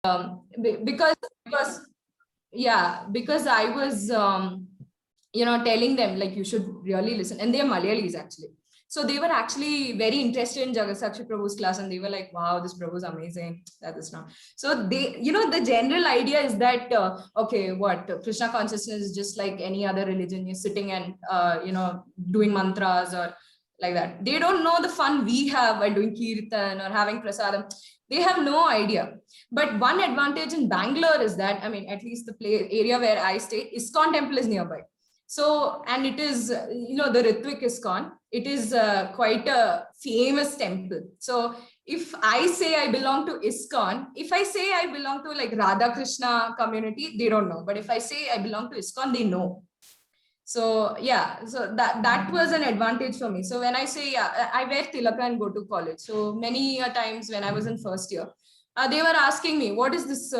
Because yeah, because I was telling them like you should really listen, and they are Malayalis actually. So they were actually very interested in Jagasakshi Prabhu's class, and they were like, "Wow, this Prabhu's amazing." That is not. So they, the general idea is that okay, what Krishna consciousness is just like any other religion. You're sitting and doing mantras or like that. They don't know the fun we have while doing kirtan or having prasadam. They have no idea. But one advantage in Bangalore is that, I mean, at least the area where I stay, ISKCON temple is nearby. So, and it is, the Ritwik ISKCON, it is quite a famous temple. So if I say I belong to ISKCON, if I say I belong to like Radha Krishna community, they don't know. But if I say I belong to ISKCON, they know. So yeah, so that was an advantage for me. So when I say, yeah, I wear tilaka and go to college. So many times when I was in first year, they were asking me, what is this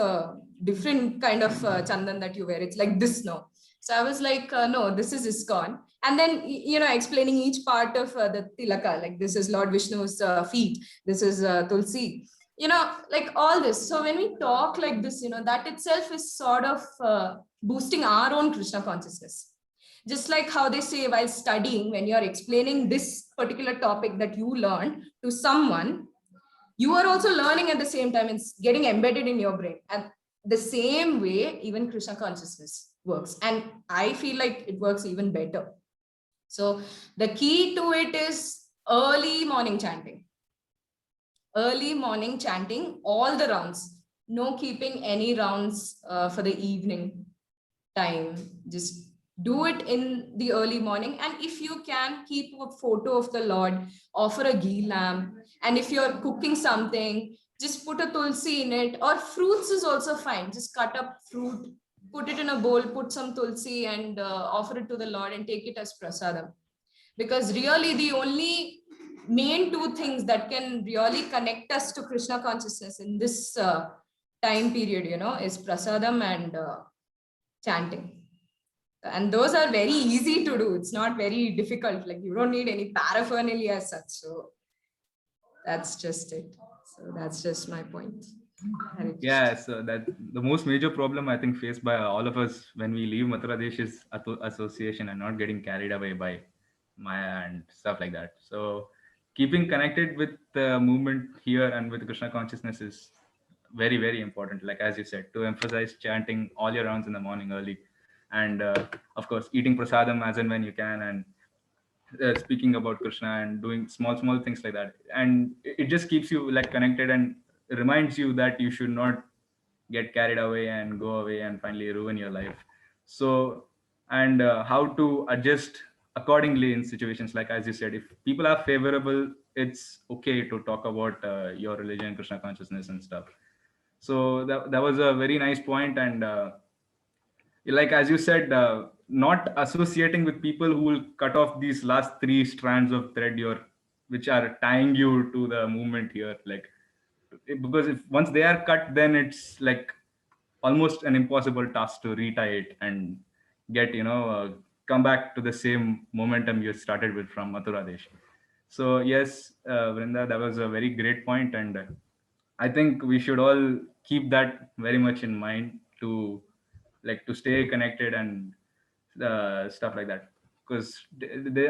different kind of chandan that you wear? It's like this, no. So I was like, no, this is ISKCON. And then, explaining each part of the tilaka, like this is Lord Vishnu's feet, this is Tulsi, like all this. So when we talk like this, that itself is sort of boosting our own Krishna consciousness. Just like how they say while studying, when you're explaining this particular topic that you learned to someone, you are also learning at the same time. It's getting embedded in your brain. And the same way, even Krishna consciousness works. And I feel like it works even better. So the key to it is early morning chanting. Early morning chanting, all the rounds. No keeping any rounds for the evening time. Just do it in the early morning. And if you can, keep a photo of the Lord, offer a ghee lamp. And if you're cooking something, just put a tulsi in it, or fruits is also fine. Just cut up fruit, put it in a bowl, put some tulsi and offer it to the Lord and take it as prasadam. Because really the only main two things that can really connect us to Krishna consciousness in this time period, is prasadam and chanting. And those are very easy to do. It's not very difficult. Like you don't need any paraphernalia as such. So that's just it. So that's just my point. Yeah, so that the most major problem I think faced by all of us when we leave Mathura Desh is association and not getting carried away by Maya and stuff like that. So keeping connected with the movement here and with Krishna consciousness is very, very important. Like as you said, to emphasize chanting all your rounds in the morning early, and of course eating prasadam as and when you can, and speaking about Krishna and doing small things like that. And it just keeps you like connected and reminds you that you should not get carried away and go away and finally ruin your life. So, and how to adjust accordingly in situations like, as you said, if people are favorable, it's okay to talk about your religion, Krishna consciousness and stuff. So that was a very nice point. And like as you said, not associating with people who will cut off these last three strands of thread which are tying you to the movement here, like because if once they are cut, then it's like almost an impossible task to retie it and get come back to the same momentum you started with from Mathura Desh. So yes, Vrinda, that was a very great point, and I think we should all keep that very much in mind to stay connected and stuff like that. Because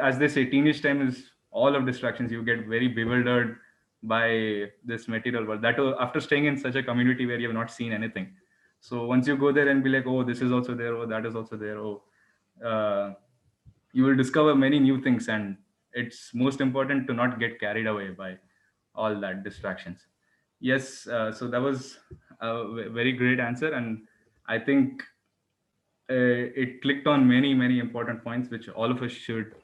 as they say, teenage time is all of distractions. You get very bewildered by this material world. That after staying in such a community where you have not seen anything. So once you go there and be like, oh, this is also there, oh, that is also there, oh, you will discover many new things, and it's most important to not get carried away by all that distractions. Yes, so that was a very great answer, and I think it clicked on many important points which all of us should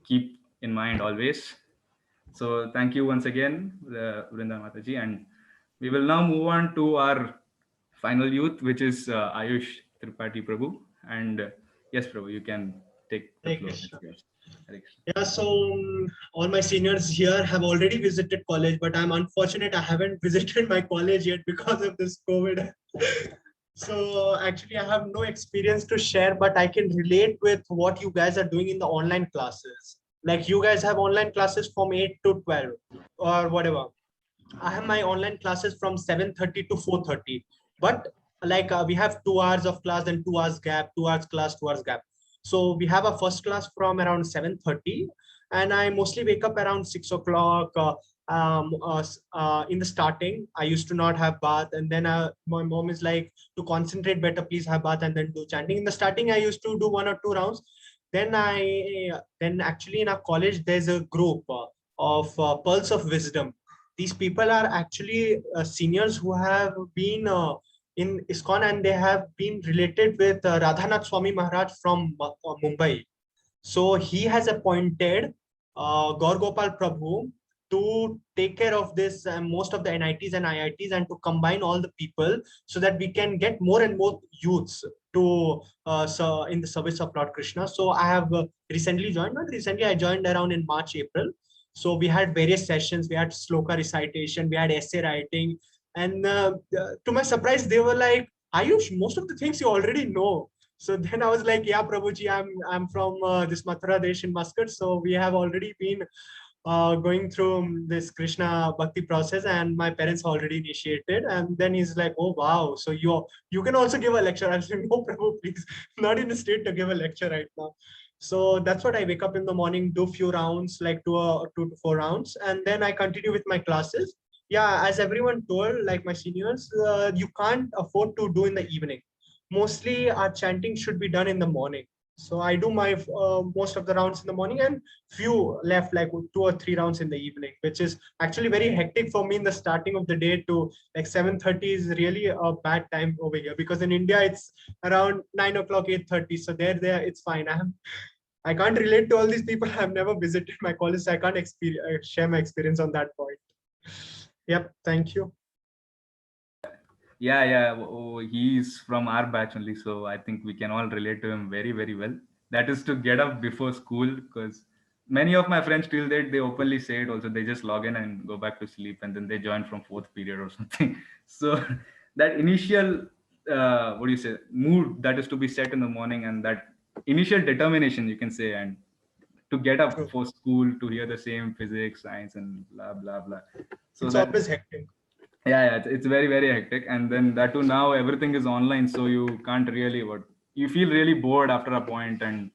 keep in mind always. So thank you once again, Vrinda Mataji, and we will now move on to our final youth, which is Ayush Tripathi Prabhu. And yes, Prabhu, you can take the floor. Yeah, so all my seniors here have already visited college, but I'm unfortunate I haven't visited my college yet because of this COVID. So actually I have no experience to share, but I can relate with what you guys are doing in the online classes. Like you guys have online classes from 8 to 12 or whatever. I have my online classes from 7:30 to 4:30. But like we have 2 hours of class, then 2 hours gap, 2 hours class, 2 hours gap. So we have a first class from around 7:30, and I mostly wake up around 6 o'clock. In the starting, I used to not have bath, and then my mom is like, to concentrate better, please have bath and then do chanting. In the starting, I used to do 1 or 2 rounds. Then actually in our college, there's a group of Pearls of Wisdom. These people are actually seniors who have been in ISKCON, and they have been related with Radhanath Swami Maharaj from Mumbai. So he has appointed Gaur Gopal Prabhu to take care of this most of the NITs and IITs, and to combine all the people so that we can get more and more youths to so in the service of Lord Krishna. So I have recently joined, not recently, I joined around in March, April. So we had various sessions, we had sloka recitation, we had essay writing, and to my surprise, they were like, Ayush, most of the things you already know. So then I was like, yeah, Prabhuji, I'm from this Mathura Desh in Muscat. So we have already been going through this Krishna Bhakti process, and my parents already initiated. And then he's like, oh wow, so you can also give a lecture. I said, no, Prabhu, please, not in the state to give a lecture right now. So that's what I wake up in the morning, do few rounds, like 2 to 4 rounds, and then I continue with my classes. Yeah, as everyone told, like my seniors, you can't afford to do in the evening. Mostly our chanting should be done in the morning. So I do my most of the rounds in the morning, and few left, like 2 or 3 rounds in the evening, which is actually very hectic for me in the starting of the day. To like 7:30 is really a bad time over here, because in India it's around 9 o'clock, 8:30. So there it's fine. I can't relate to all these people. I've never visited my college, so I can't share my experience on that point. Yep, thank you. Yeah. He's from our batch only, so I think we can all relate to him very, very well. That is to get up before school, because many of my friends till date, they openly say it also. They just log in and go back to sleep, and then they join from fourth period or something. So that initial, what do you say, mood that is to be set in the morning, and that initial determination, you can say, and to get up True. for school to hear the same physics, science, and blah blah blah. So It's that, always hectic. yeah, it's very, very hectic, and then that too, now everything is online, so you can't really, what, you feel really bored after a point, and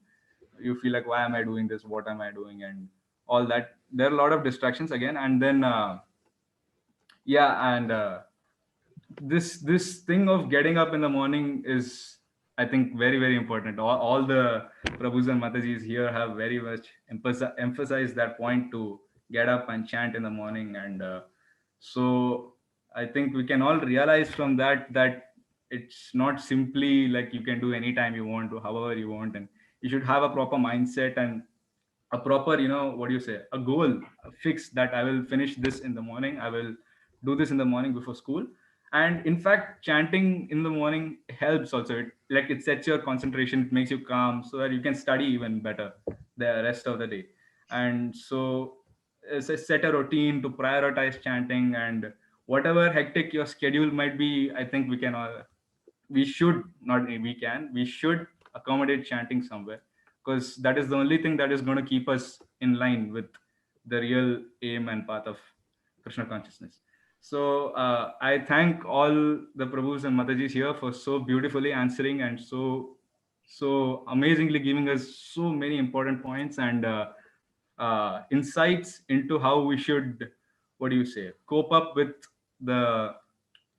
you feel like, why am I doing this, what am I doing, and all that. There are a lot of distractions again, and then yeah, and this thing of getting up in the morning is, I think, very, very important. All the Prabhus and Matajis here have very much emphasized that point, to get up and chant in the morning. And so I think we can all realize from that it's not simply like you can do anytime you want to, however you want, and you should have a proper mindset and a proper, what do you say, a goal, a fix, that I will finish this in the morning, I will do this in the morning before school. And in fact, chanting in the morning helps also. It sets your concentration, it makes you calm, so that you can study even better the rest of the day. And so set a routine to prioritize chanting, and whatever hectic your schedule might be, I think we should not we can we should accommodate chanting somewhere, because that is the only thing that is going to keep us in line with the real aim and path of Krishna consciousness. So I thank all the Prabhus and Matajis here for so beautifully answering, and so amazingly giving us so many important points and insights into how we should, what do you say, cope up with the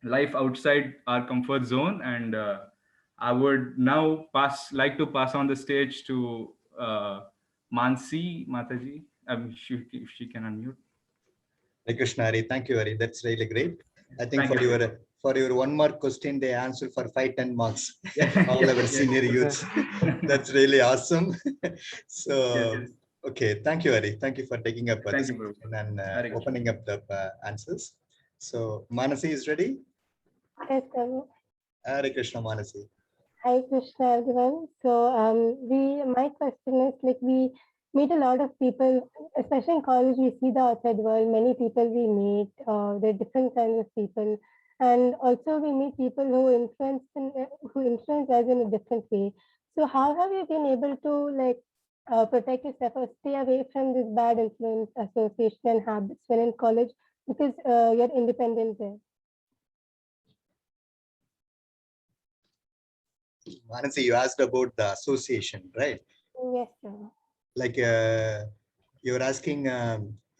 life outside our comfort zone. And I would now like to pass on the stage to Mansi Mataji. If she can unmute. Hare Krishna, Hari. Thank you, Hari. That's really great. I think Thank you. for your 1 mark question, they answered for 5-10 marks. Yeah. All our senior youths. That's really awesome. So, Yes. okay, thank you, Hari. Thank you for taking up Thank this you, Prabhu. question and Hare Krishna. opening up the answers. So, Manasi is ready. Yes, Prabhu. Hare Krishna, Manasi. Hi, Krishna, everyone. So, my question is, like, we meet a lot of people, especially in college. We see the outside world. Many people we meet. There are different kinds of people, and also we meet people who influence us in a different way. So, how have you been able to protect yourself or stay away from this bad influence, association, and habits when in college? Because you're independent there. Manasi, you asked about the association, right? Yes, sir. Like you're asking,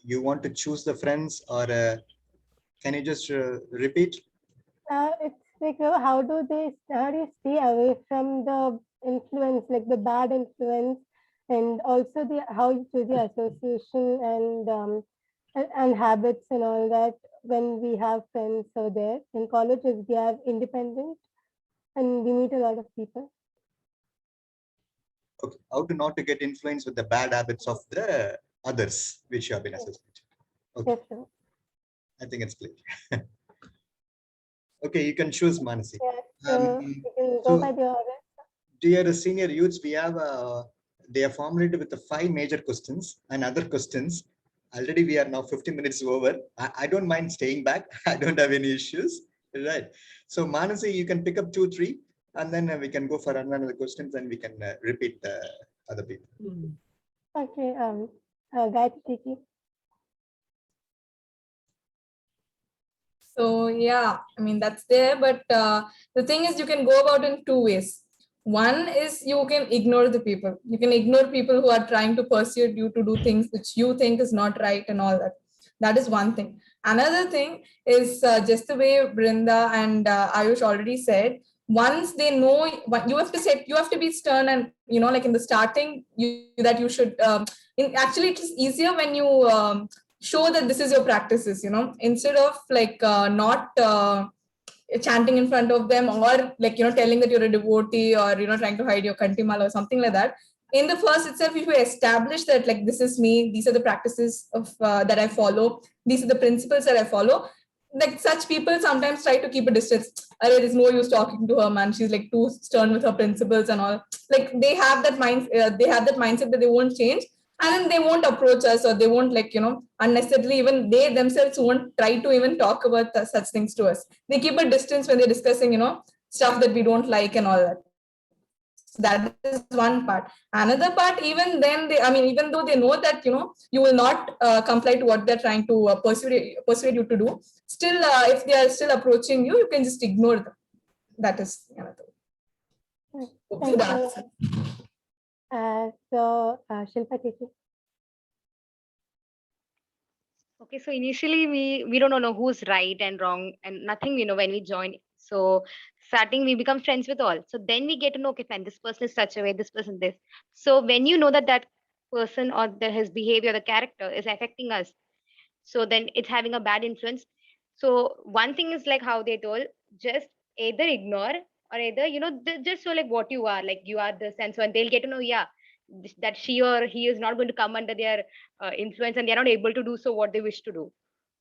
you want to choose the friends, or can you just repeat? It's like, how do you stay away from the influence, like the bad influence, and also the how you choose the association and habits and all that when we have friends. So there in colleges we are independent and we meet a lot of people. Okay. How to not to get influenced with the bad habits of the others which you have been associated. Okay, Yes, sir. I think it's clear. Okay, you can choose, Manasi. Yeah, so you can go So by the order. dear senior youths, we have they are formulated with the 5 major questions and other questions. Already we are now 50 minutes over. I don't mind staying back. I don't have any issues. Right. So Manasi, you can pick up 2, 3, and then we can go for another questions and we can repeat the other people. Okay, Gayatri Tiki. So yeah, I mean that's there, but the thing is, you can go about in two ways. One is you can ignore the people. You can ignore people who are trying to persuade you to do things which you think is not right and all that. That is one thing. Another thing is just the way Brinda and Ayush already said. Once they know, you have to say, you have to be stern, and like in the starting, that you should. Actually, it is easier when you show that this is your practices, instead of like not chanting in front of them, or like telling that you're a devotee, or trying to hide your kantimal or something like that. In the first itself, if you establish that like this is me, these are the practices of that I follow, these are the principles that I follow, like such people sometimes try to keep a distance. There's no use talking to her, man, she's like too stern with her principles and all. Like they have that mindset that they won't change, and then they won't approach us, or they won't like unnecessarily, even they themselves won't try to even talk about such things to us. They keep a distance when they're discussing stuff that we don't like and all that. So that is one part. Another part, even then even though they know that you will not comply to what they're trying to persuade you to do, still if they are still approaching you, you can just ignore them. That is another. Thank you. So Shilpa Tiki. Okay, so initially we don't know who's right and wrong and nothing, when we join. So starting we become friends with all. So then we get to know, okay, fine, this person is such a way, this person this. So when you know that person or his behavior, the character is affecting us, so then it's having a bad influence. So one thing is like how they told, just either ignore or either just show like what you are, like you are this, and so and they'll get to know, yeah, that she or he is not going to come under their influence, and they're not able to do so what they wish to do.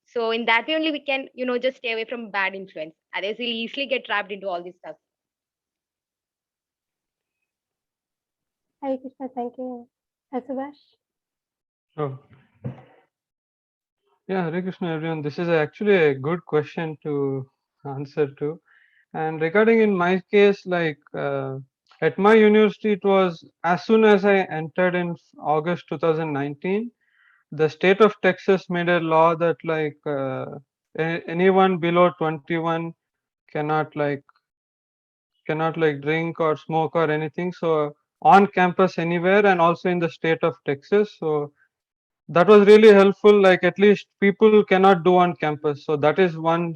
So in that way only we can just stay away from bad influence, otherwise we'll easily get trapped into all this stuff. Hare Krishna, thank you. Subhash. Oh, yeah, Hare Krishna, everyone. This is actually a good question to answer to. And regarding in my case, like at my university, it was as soon as I entered in August 2019, the state of Texas made a law that like anyone below 21 cannot like drink or smoke or anything. So on campus anywhere, and also in the state of Texas. So that was really helpful. Like at least people cannot do on campus. So that is one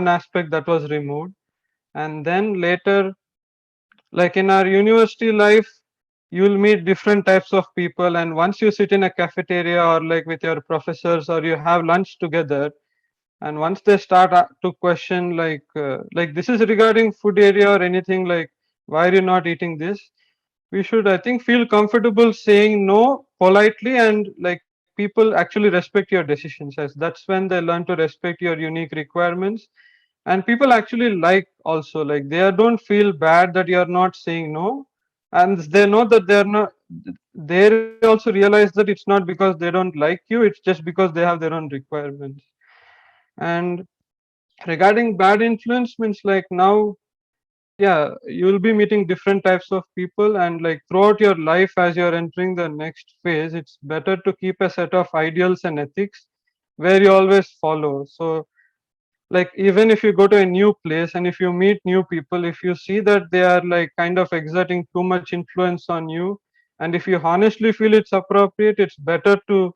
aspect that was removed. And then later, like in our university life, you will meet different types of people, and once you sit in a cafeteria or like with your professors, or you have lunch together, and once they start to question like this is regarding food area or anything, like why are you not eating this, we should, I think, feel comfortable saying no politely, and like people actually respect your decisions, as that's when they learn to respect your unique requirements. And people actually like also, like they don't feel bad that you're not saying no, and they know that they're not, they also realize that it's not because they don't like you, it's just because they have their own requirements. And regarding bad influence means like now, yeah, you will be meeting different types of people, and like throughout your life as you're entering the next phase, it's better to keep a set of ideals and ethics where you always follow. So like even if you go to a new place and if you meet new people, if you see that they are like kind of exerting too much influence on you, and if you honestly feel it's appropriate, it's better to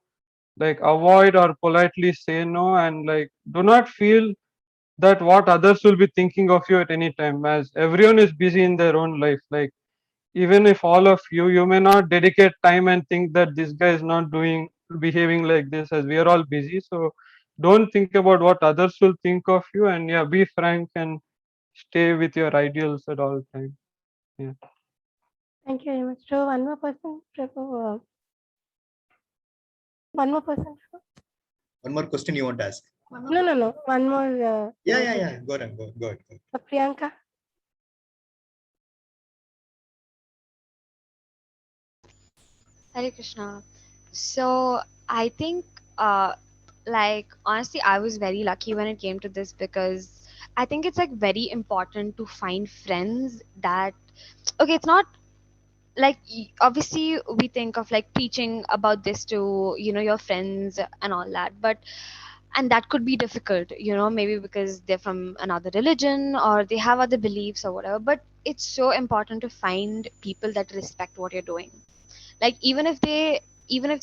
like avoid or politely say no, and like do not feel that what others will be thinking of you at any time, as everyone is busy in their own life. Like even if all of you may not dedicate time and think that this guy is not doing behaving like this, as we are all busy. So don't think about what others will think of you, and yeah, be frank and stay with your ideals at all times. Yeah. Thank you very much. So one more person, Prabhu. One more person. One more question you want to ask? No. One more. Yeah. Go on. Go. Priyanka. Hare Krishna. So I think, like honestly, I was very lucky when it came to this, because I think it's like very important to find friends that, okay, it's not like obviously we think of like preaching about this to your friends and all that, but and that could be difficult, maybe because they're from another religion or they have other beliefs or whatever. But it's so important to find people that respect what you're doing. Like even if they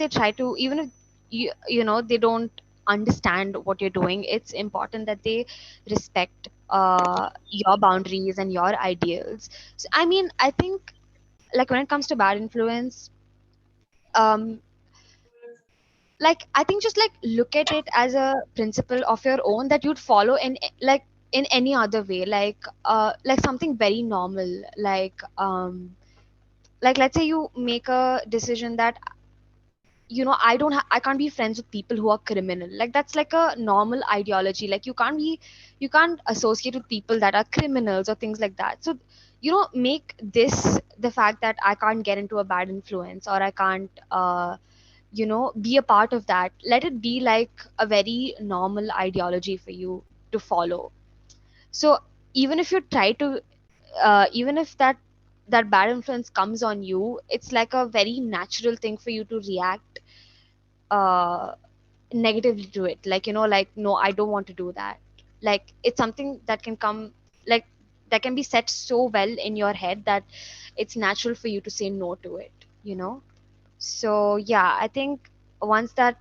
try to, even if they don't understand what you're doing, it's important that they respect your boundaries and your ideals. So I mean, I think, like when it comes to bad influence, um like I think just like look at it as a principle of your own that you'd follow in like in any other way, like something very normal, like let's say you make a decision that I can't be friends with people who are criminal. Like that's like a normal ideology. Like you can't associate with people that are criminals or things like that. So make this the fact that I can't get into a bad influence, or I can't be a part of that. Let it be like a very normal ideology for you to follow. So even if you try to even if that bad influence comes on you, it's like a very natural thing for you to react uh negatively to it, like like, no, I don't want to do that. Like it's something that can come, like that can be set so well in your head that it's natural for you to say no to it. So yeah, I think once that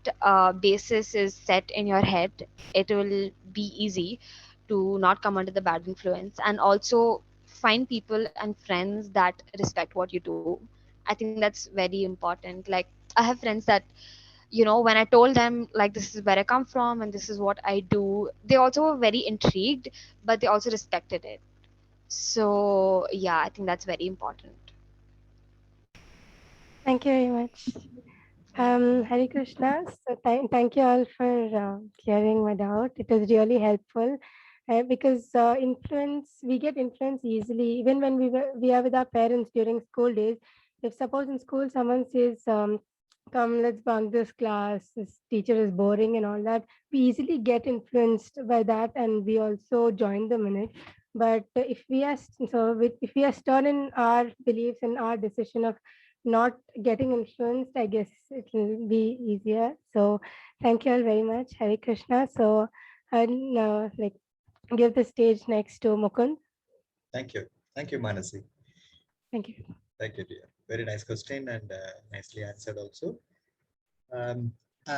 basis is set in your head, it will be easy to not come under the bad influence, and also find people and friends that respect what you do. I think that's very important. Like I have friends that when I told them like this is where I come from and this is what I do, they also were very intrigued, but they also respected it. So yeah, I think that's very important. Thank you very much. Hare Krishna. So thank you all for clearing my doubt. It was really helpful because we get influence easily, even when we are with our parents during school days. If suppose in school someone says, "Come, let's bunk this class. This teacher is boring," and all that, we easily get influenced by that, and we also join them in it. But if we are stern in our beliefs and our decision of not getting influenced, I guess it will be easier. So thank you all very much. Hare Krishna. So I'll give the stage next to Mukund. Thank you, Manasi. Thank you. Thank you, dear. Very nice question and nicely answered also.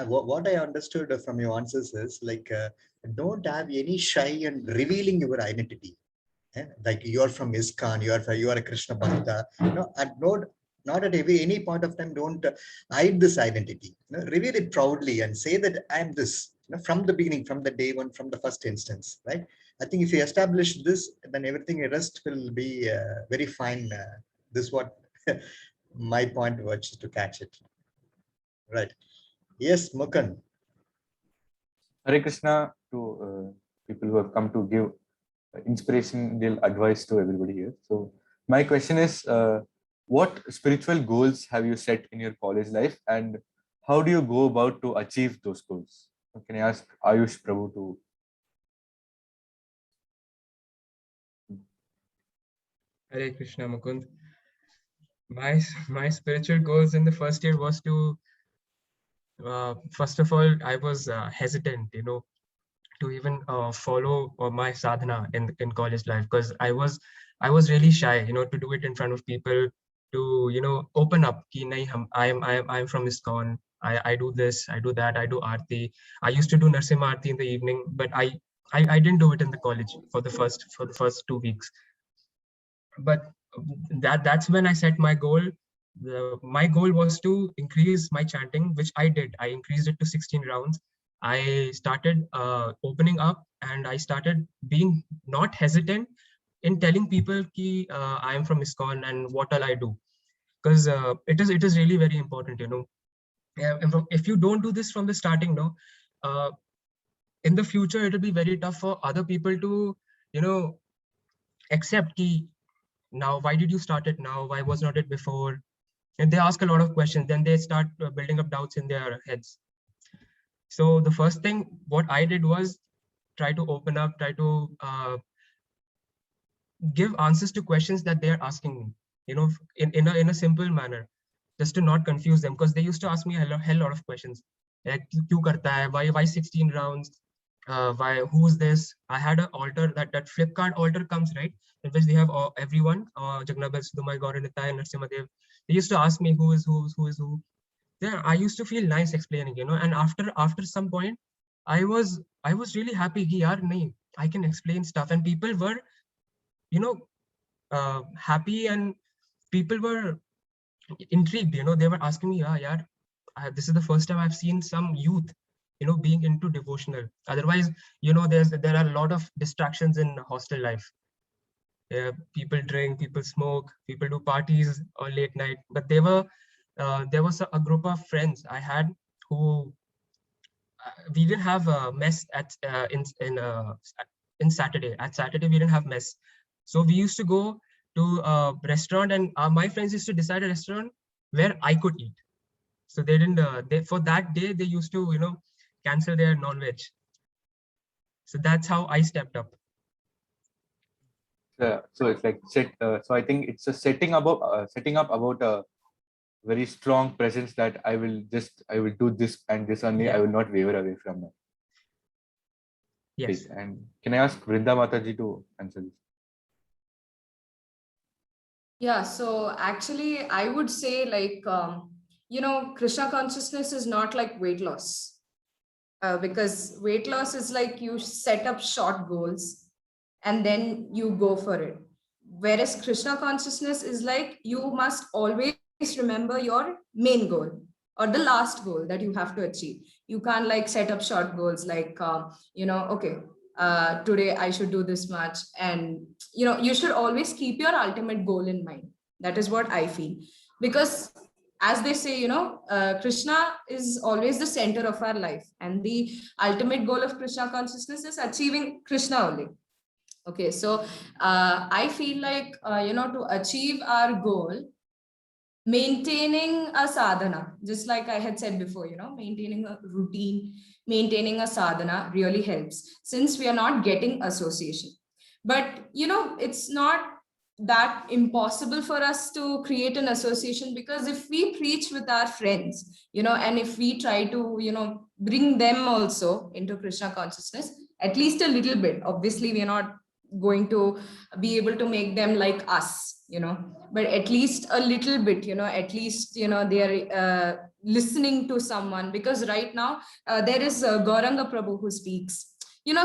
What I understood from your answers is like don't have any shy and revealing your identity. Like you are from ISKCON, you are a Krishna Bhakta. And not at any point of time don't hide this identity. Reveal it proudly and say that I am this. From the beginning, from the day one, from the first instance, right? I think if you establish this, then everything rest will be very fine. This what my point was to catch it, right? Yes, Mukan. Hare Krishna to people who have come to give inspirational advice to everybody here. So my question is, what spiritual goals have you set in your college life, and how do you go about to achieve those goals? Can I ask Ayush Prabhu to? Hare Krishna, Mukund. My spiritual goals in the first year was to first of all, I was hesitant, to even follow my sadhana in college life, because I was really shy, to do it in front of people, to open up. Ki nahi, I'm from ISKCON. I do this, I do that, I do aarti. I used to do Narsimha Aarti in the evening, but I didn't do it in the college for the first 2 weeks. But that's when I set my goal. My goal was to increase my chanting, which I did. I increased it to 16 rounds. I started opening up, and I started being not hesitant in telling people ki I am from ISKCON and what all I do, because it is really very important, if you don't do this from the starting, no, in the future it will be very tough for other people to accept ki now why did you start it now, why was not it before, and they ask a lot of questions. Then they start building up doubts in their heads. So the first thing what I did was try to open up, try to give answers to questions that they are asking me, in a simple manner, just to not confuse them, because they used to ask me a hell lot of questions, like kyun karta hai, why 16 rounds, why, who's this. I had an altar, that Flipkart altar comes, right, in which they have everyone, Jagnabal, Sudhumai, Gauranitai, and Narsimadev. They used to ask me who is who. Yeah, I used to feel nice explaining, and after some point, I was really happy ki yaar nahi, I can explain stuff, and people were happy, and people were intrigued, they were asking me, yeah, this is the first time I've seen some youth being into devotional. Otherwise, there are a lot of distractions in hostel life. People drink, people smoke, people do parties or late night. But there was a group of friends I had who we didn't have a mess at in Saturday. At Saturday we didn't have mess, so we used to go to a restaurant, and my friends used to decide a restaurant where I could eat. So they didn't. For that day they used to cancel their non-veg. So that's how I stepped up. So it's like so I think it's a setting up about a very strong presence that I will do this and this only. Yeah. I will not waver away from it. Yes. And can I ask Vrinda Mataji to answer this? Yeah, so actually, I would say Krishna consciousness is not like weight loss, because weight loss is like you set up short goals and then you go for it. Whereas Krishna consciousness is like you must always remember your main goal or the last goal that you have to achieve. You can't like set up short goals like, okay, today I should do this much. And, you should always keep your ultimate goal in mind. That is what I feel. Because as they say, Krishna is always the center of our life. And the ultimate goal of Krishna consciousness is achieving Krishna only. Okay, so I feel like, to achieve our goal, maintaining a sadhana, just like I had said before, maintaining a routine, maintaining a sadhana really helps, since we are not getting association. But, it's not that impossible for us to create an association, because if we preach with our friends, and if we try to, bring them also into Krishna consciousness, at least a little bit, obviously we are not going to be able to make them like us, but at least a little bit, at least, they are listening to someone, because right now there is Gauranga Prabhu who speaks,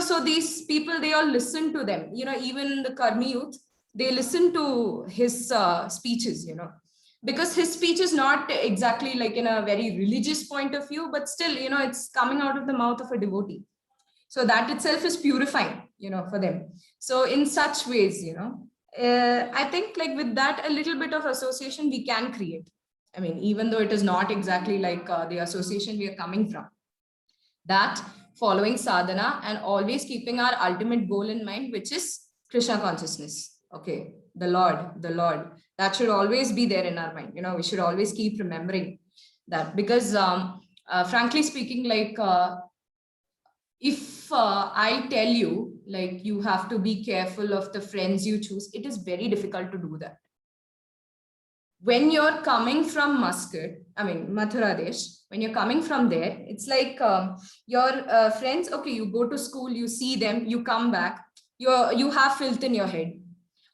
so these people, they all listen to them, even the Karmi youth, they listen to his speeches, because his speech is not exactly like in a very religious point of view, but still, it's coming out of the mouth of a devotee. So that itself is purifying, for them. So in such ways, I think like with that, a little bit of association we can create. I mean, even though it is not exactly like the association we are coming from, that following sadhana and always keeping our ultimate goal in mind, which is Krishna consciousness. Okay, the Lord, that should always be there in our mind. We should always keep remembering that, because frankly speaking, like if I tell you, like, you have to be careful of the friends you choose, it is very difficult to do that. when you're coming from Mathura Desh, when you're coming from there, it's like your friends, okay, you go to school, you see them, you come back, you have filth in your head.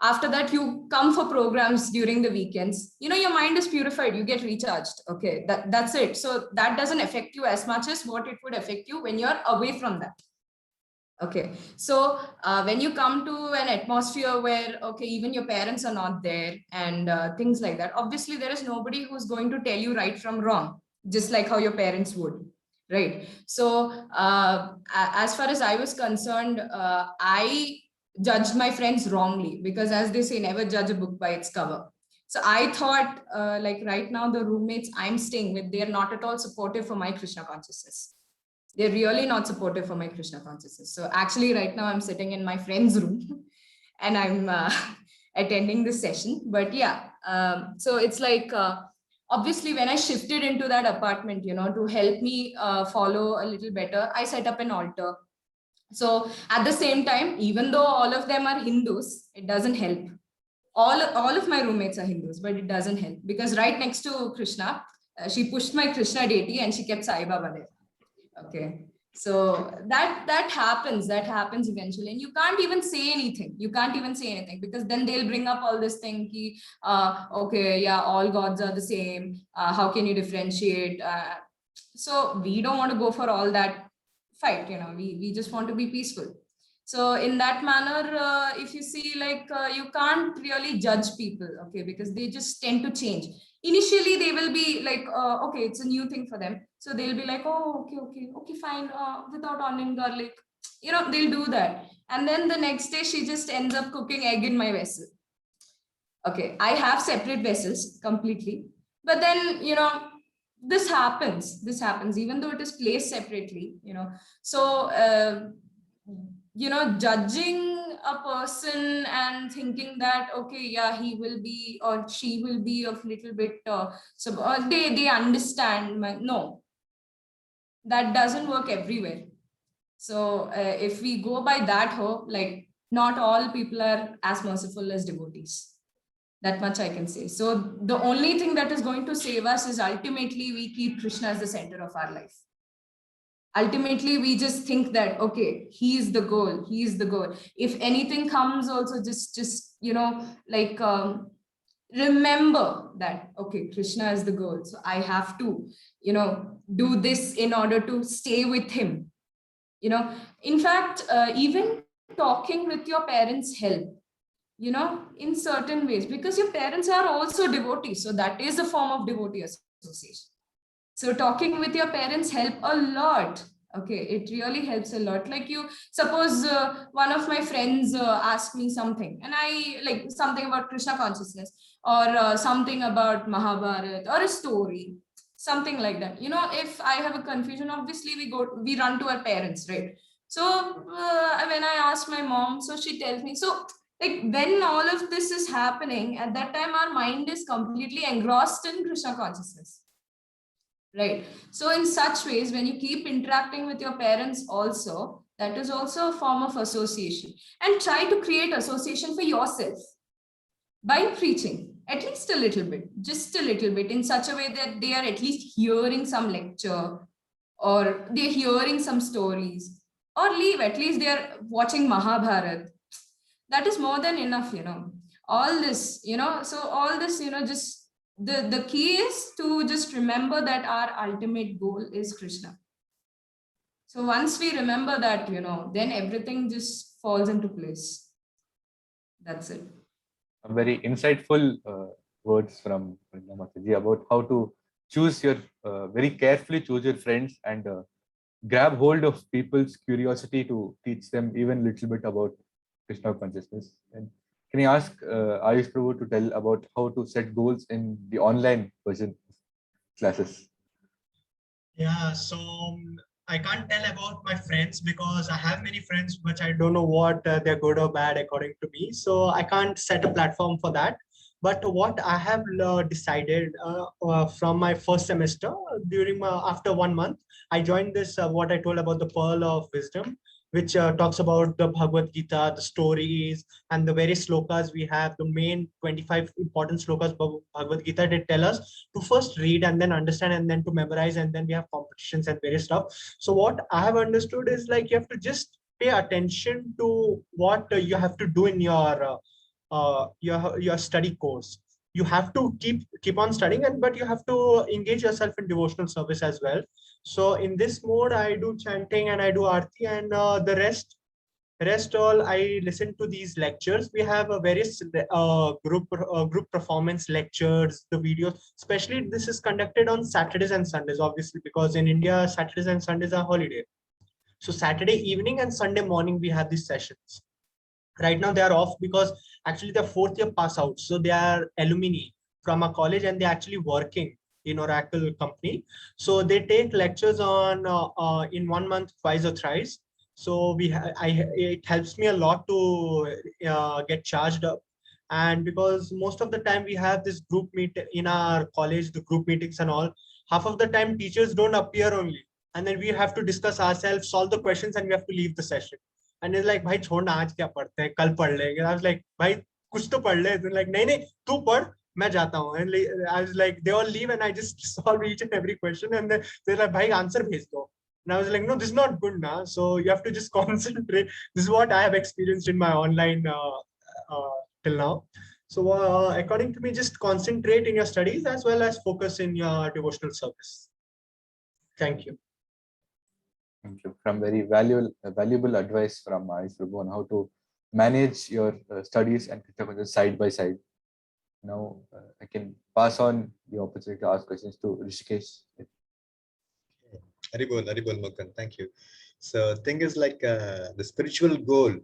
After that, you come for programs during the weekends. Your mind is purified, you get recharged. Okay, that's it. So that doesn't affect you as much as what it would affect you when you're away from that. Okay, so when you come to an atmosphere where, okay, even your parents are not there and things like that, obviously there is nobody who's going to tell you right from wrong, just like how your parents would, right? So as far as I was concerned, I judged my friends wrongly, because as they say, never judge a book by its cover. So I thought like right now the roommates I'm staying with, they're not at all supportive for my Krishna consciousness. They're really not supportive for my Krishna consciousness. So actually right now I'm sitting in my friend's room and I'm attending this session. But yeah, so it's like, obviously when I shifted into that apartment, to help me follow a little better, I set up an altar. So at the same time, even though all of them are Hindus, it doesn't help. All of my roommates are Hindus, but it doesn't help, because right next to Krishna, she pushed my Krishna deity and she kept Sai Baba there. Okay, so that happens eventually, and you can't even say anything. Because then they'll bring up all this thing ki, okay, yeah, all gods are the same, how can you differentiate? So we don't want to go for all that fight, we just want to be peaceful. So in that manner, if you see, like, you can't really judge people, okay, because they just tend to change. Initially they will be like, okay, it's a new thing for them, so they'll be like, oh, okay, fine, without onion, garlic, they'll do that. And then the next day she just ends up cooking egg in my vessel. Okay, I have separate vessels completely, but then this happens even though it is placed separately, so judging a person and thinking that, okay, yeah, he will be or she will be of little bit they understand no, that doesn't work everywhere. So if we go by that hope, like, not all people are as merciful as devotees. That much I can say. So the only thing that is going to save us is ultimately we keep Krishna as the center of our life. Ultimately, we just think that, okay, he is the goal. If anything comes also, just like, remember that, okay, Krishna is the goal. So I have to, do this in order to stay with him. In fact, even talking with your parents help, in certain ways, because your parents are also devotees. So that is a form of devotee association. So talking with your parents help a lot. Okay, it really helps a lot. Like, you suppose one of my friends asked me something, and I like something about Krishna consciousness, or something about Mahabharata, or a story, something like that. If I have a confusion, obviously we run to our parents, right? So when I ask my mom, so she tells me. So like, when all of this is happening, at that time our mind is completely engrossed in Krishna consciousness. Right. So in such ways, when you keep interacting with your parents also, that is also a form of association. And try to create association for yourself by preaching, at least a little bit, just a little bit, in such a way that they are at least hearing some lecture, or they're hearing some stories, or at least they are watching Mahabharata. That is more than enough, all this, so all this, just the key is to just remember that our ultimate goal is Krishna. So once we remember that, then everything just falls into place. That's it. Very insightful words from Vrinda Mataji about how to choose your, very carefully choose your friends, and grab hold of people's curiosity to teach them even a little bit about Krishna consciousness. And can I ask Ayush Prabhu to tell about how to set goals in the online version of classes? Yeah, so I can't tell about my friends because I have many friends, but I don't know what they're good or bad according to me. So I can't set a platform for that. But what I have decided from my first semester, after 1 month, I joined this, what I told about the Pearl of Wisdom, which talks about the Bhagavad Gita, the stories, and the various slokas we have. The main 25 important slokas of Bhagavad Gita, they tell us to first read and then understand and then to memorize, and then we have competitions and various stuff. So what I have understood is like you have to just pay attention to what you have to do in your study course. You have to keep on studying, but you have to engage yourself in devotional service as well. So in this mode, I do chanting and I do arti, and the rest all I listen to these lectures. We have a various group performance lectures, the videos. Especially this is conducted on Saturdays and Sundays, obviously, because in India Saturdays and Sundays are holiday. So Saturday evening and Sunday morning we have these sessions. Right now they are off because actually they're fourth year pass out, so they are alumni from a college and they're actually working in Oracle company. So they take lectures on in 1 month twice or thrice. So it helps me a lot to get charged up. And because most of the time we have this group meet in our college, the group meetings and all, half of the time teachers don't appear only, and then we have to discuss ourselves, solve the questions, and we have to leave the session. And it's like, भाई छोड़ना, आज क्या पढ़ते हैं, कल पढ़ लेंगे. I was like, भाई कुछ तो पढ़ ले. They're like, नहीं तू पढ़, मैं जाता हूँ. And I was like, they all leave and I just solve each and every question, and they're like, भाई answer भेज दो. And I was like, no, this is not good now. So you have to just concentrate. This is what I have experienced in my online till now. So according to me, just concentrate in your studies as well as focus in your devotional service. Thank you. Thank you. From very valuable advice from Ayush Prabhu on how to manage your studies and Krishna consciousness side by side. Now I can pass on the opportunity to ask questions to Rishikesh. Haribol Mukund, thank you. So thing is like the spiritual goal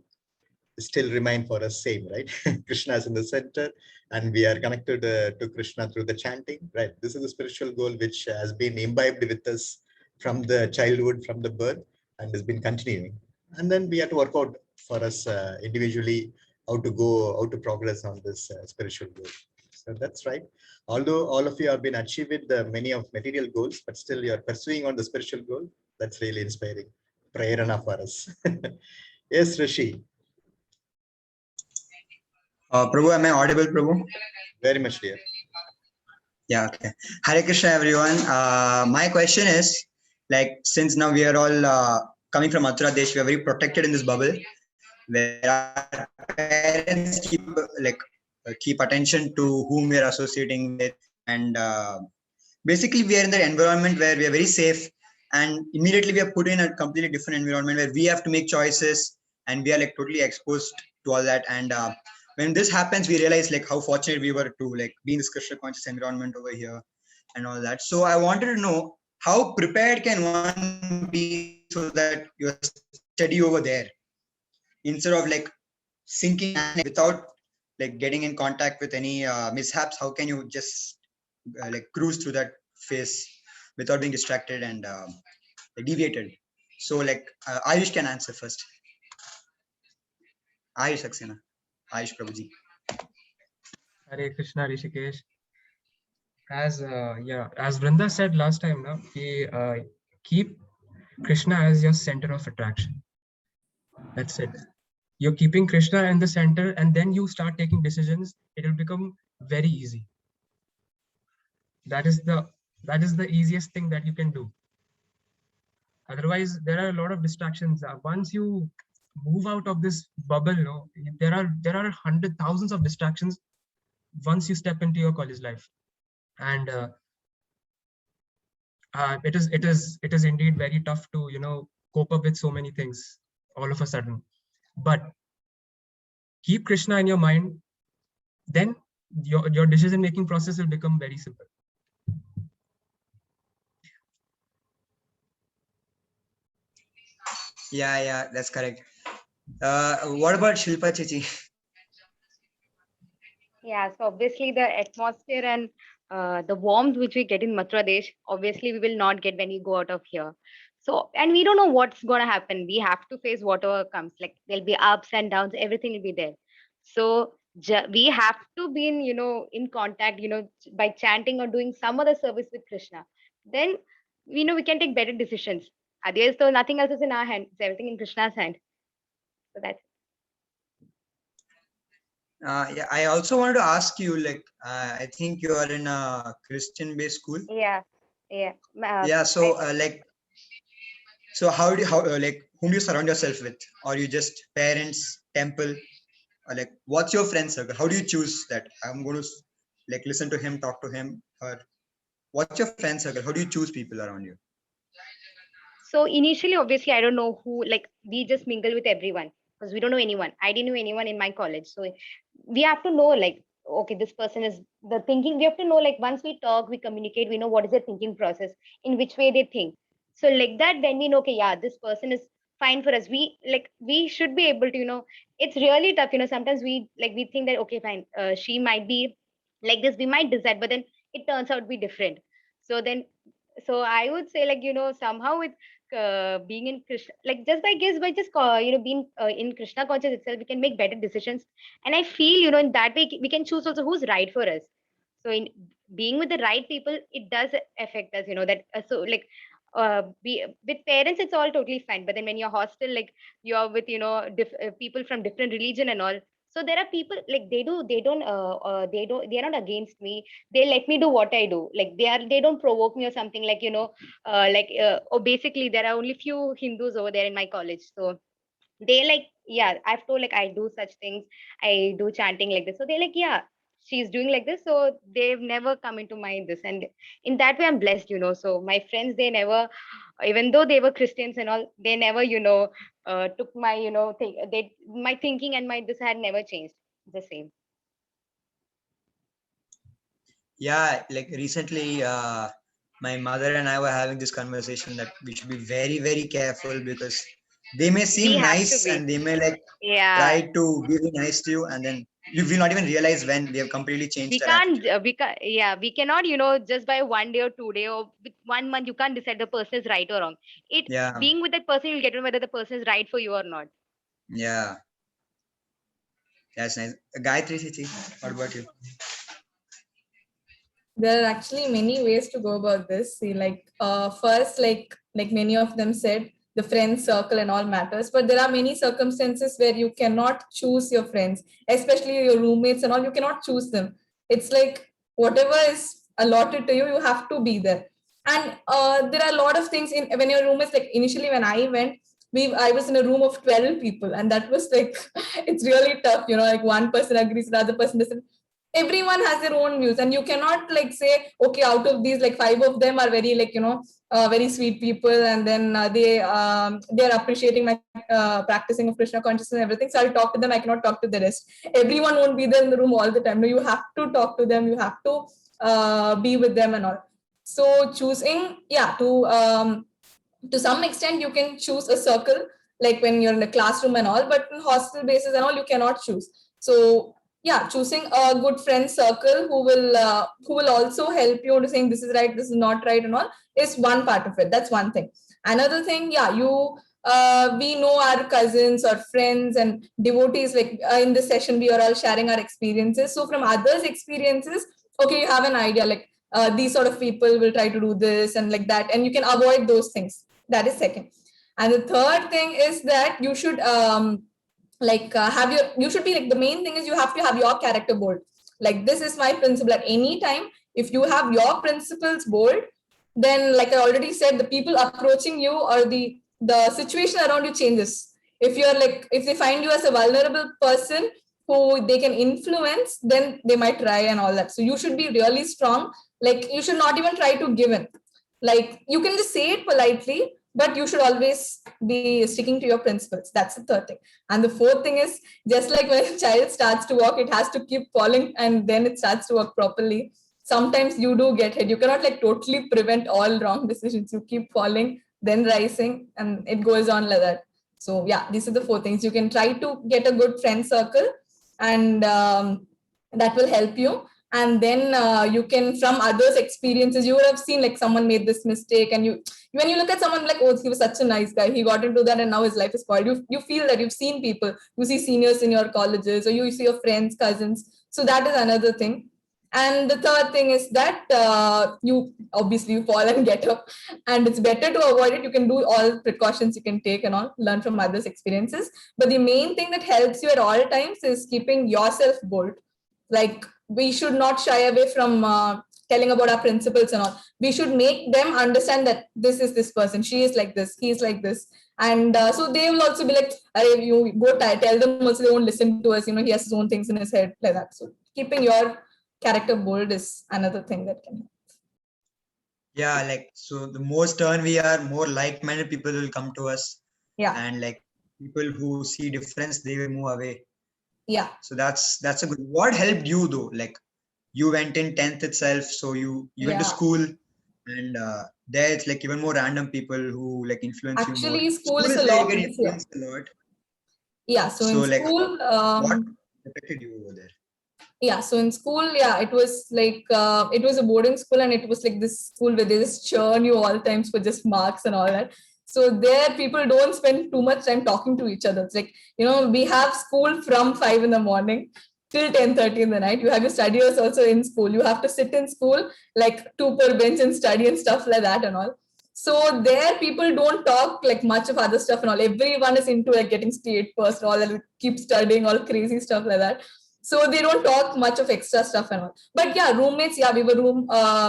still remain for us same, right? Krishna is in the center and we are connected to Krishna through the chanting, right? This is the spiritual goal which has been imbibed with us from the childhood, from the birth, and has been continuing. And then we have to work out for us individually how to progress on this spiritual goal. So that's right. Although all of you have been achieved many of material goals, but still you are pursuing on the spiritual goal. That's really inspiring. Prerana for us. Yes, Rishi. Prabhu, am I audible, Prabhu? Very much, dear. Yeah, okay. Hare Krishna, everyone. My question is, like, since now we are all coming from Mathura Desh, we are very protected in this bubble, where our parents keep attention to whom we are associating with, and basically we are in the environment where we are very safe, and immediately we are put in a completely different environment where we have to make choices, and we are like totally exposed to all that. And when this happens, we realize like how fortunate we were to like be in this Krishna conscious environment over here and all that. So I wanted to know, how prepared can one be so that you're steady over there instead of like sinking without like getting in contact with any mishaps? How can you just like cruise through that phase without being distracted and deviated? So like Ayush can answer first. Ayush Saxena. Ayush Prabhuji. Hare Krishna, Rishikesh. As Vrinda said last time, now keep Krishna as your center of attraction. That's it. You're keeping Krishna in the center, and then you start taking decisions. It will become very easy. That is the easiest thing that you can do. Otherwise, there are a lot of distractions. Once you move out of this bubble, there are hundreds, thousands of distractions once you step into your college life. And it is indeed very tough to cope up with so many things all of a sudden. But keep Krishna in your mind, then your decision making process will become very simple. Yeah, that's correct. What about Shilpa Chichi? Yeah, so obviously the atmosphere and the warmth which we get in Mathura Desh, obviously we will not get when you go out of here. So, and we don't know what's going to happen. We have to face whatever comes. Like there'll be ups and downs, everything will be there. So we have to be in contact, by chanting or doing some other service with Krishna. Then, we can take better decisions. Otherwise, so nothing else is in our hand. It's everything in Krishna's hand. So that's Yeah, I also wanted to ask you, like, I think you are in a Christian-based school. yeah. Yeah, so so how do you, like, whom do you surround yourself with? Or you just parents, temple, or like, what's your friend circle? How do you choose that? I'm going to like listen to him, talk to him, or what's your friend circle? How do you choose people around you? So initially, obviously, I don't know who, like, we just mingle with everyone because we don't know anyone. I didn't know anyone in my college. So we have to know, like, okay, this person is the thinking. We have to know, like, once we talk, we communicate, we know what is their thinking process, in which way they think. So, like that, then we know, okay, yeah, this person is fine for us. We should be able to, it's really tough. Sometimes we think that, okay, fine, she might be like this, we might decide, but then it turns out to be different. So then, so I would say, like, somehow with being in Krishna, like just by just being in Krishna conscious itself, we can make better decisions. And I feel, in that way we can choose also who's right for us. So in being with the right people, it does affect us, that so like be with parents, it's all totally fine. But then when you're hostel, like you're with people from different religion and all. So there are people like they're not against me. They let me do what I do. Like they don't provoke me or something, like or basically there are only few Hindus over there in my college. So they like, yeah, I've told like I do such things, I do chanting like this. So they're like, yeah, she's doing like this. So they've never come into mind this. And in that way, I'm blessed, So my friends, they never, even though they were Christians and all, they never, took my, my thinking and my this had never changed. The same. Yeah, like recently, my mother and I were having this conversation that we should be very, very careful because they may We seem have to nice be. and they may like Yeah. try to be nice to you, and then you will not even realize when they have completely changed We their can't, attitude. we cannot, just by 1 day or 2 day or with 1 month, you can't decide the person is right or wrong. Yeah, Being with that person, you'll get to know whether the person is right for you or not. yeah, that's nice. Gayatri Chichi, what about you? There are actually many ways to go about this. See, like first, like many of them said, the friend circle and all matters, but there are many circumstances where you cannot choose your friends, especially your roommates and all. You cannot choose them. It's like whatever is allotted to you, you have to be there. And there are a lot of things in when your roommates. Like initially, when I went, I was in a room of 12 people, and that was like it's really tough. Like one person agrees, the other person doesn't. Everyone has their own views, and you cannot like say, okay, out of these, like 5 of them are very like very sweet people, and then they're appreciating my practicing of Krishna consciousness and everything, so I'll talk to them. I cannot talk to the rest. Everyone won't be there in the room all the time. No, you have to talk to them, you have to be with them and all. So choosing, yeah, to some extent you can choose a circle, like when you're in a classroom and all, but in hostel basis and all, you cannot choose. So yeah, choosing a good friend circle who will also help you to saying this is right, this is not right and all, is one part of it. That's one thing. Another thing, yeah, we know our cousins or friends and devotees, like in this session we are all sharing our experiences. So from others' experiences, okay, you have an idea, like these sort of people will try to do this and like that, and you can avoid those things. That is second. And the third thing is that you should you should be like, the main thing is you have to have your character bold. Like, this is my principle. At any time, if you have your principles bold, then like I already said, the people approaching you or the situation around you changes. If you're like, if they find you as a vulnerable person who they can influence, then they might try and all that. So you should be really strong. Like, you should not even try to give in. Like, you can just say it politely, but you should always be sticking to your principles. That's the third thing. And the fourth thing is, just like when a child starts to walk, it has to keep falling and then it starts to walk properly. Sometimes you do get hit. You cannot like totally prevent all wrong decisions. You keep falling, then rising, and it goes on like that. So yeah, these are the four things. You can try to get a good friend circle, and that will help you. And then you can, from others' experiences, you would have seen like someone made this mistake, and when you look at someone like, oh, he was such a nice guy, he got into that and now his life is spoiled. You feel that you've seen people, you see seniors in your colleges, or you see your friends, cousins. So that is another thing. And the third thing is that you obviously fall and get up, and it's better to avoid it. You can do all precautions you can take and all, learn from others' experiences. But the main thing that helps you at all times is keeping yourself bold. Like, we should not shy away from telling about our principles and all. We should make them understand that this is this person, she is like this, he is like this. And so they will also be like, you go tell them also, they won't listen to us, he has his own things in his head, like that. So keeping your character bold is another thing that can help. Yeah, like, so the more stern we are, more like-minded people will come to us. Yeah. And like people who see difference, they will move away. Yeah. So that's a good. What helped you though? Like, you went in 10th itself, so you went to school, and there it's like even more random people who like influence you more. Actually, school is a where lot you get easier. influenced a lot. Yeah, so in like, school, what affected you over there? Yeah, so in school, it was like, it was a boarding school, and it was like this school where they just churn you all times for just marks and all that. So there, people don't spend too much time talking to each other. It's like, we have school from 5 in the morning till 10:30 in the night. You have your studies also in school. You have to sit in school, like 2 per bench and study and stuff like that and all. So there, people don't talk like much of other stuff and all. Everyone is into like getting straight first, all, and keep studying all crazy stuff like that. So they don't talk much of extra stuff and all. But yeah, roommates, we were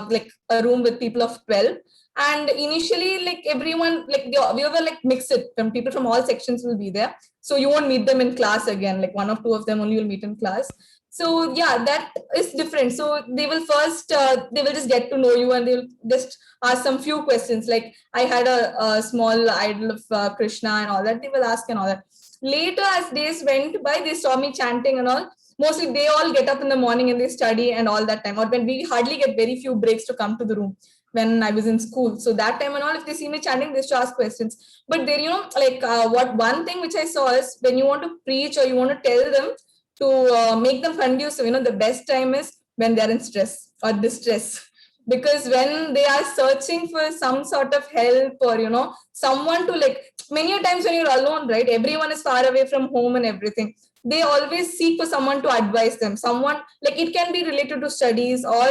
like a room with people of 12. And initially, like everyone, like we were like mixed, from people from all sections will be there. So you won't meet them in class again, like 1 or 2 of them only will meet in class. So yeah, that is different. So they will first, they will just get to know you, and they'll just ask some few questions. Like, I had a small idol of Krishna and all that, they will ask and all that. Later, as days went by, they saw me chanting and all. Mostly they all get up in the morning and they study and all that time, or when we hardly get very few breaks to come to the room when I was in school. So that time and all, if they see me chanting, they just ask questions. But there, like what one thing which I saw is, when you want to preach or you want to tell them to make them conducive, the best time is when they're in stress or distress. Because when they are searching for some sort of help, or someone to, like, many times when you're alone, right, everyone is far away from home and everything, they always seek for someone to advise them. Someone, like, it can be related to studies or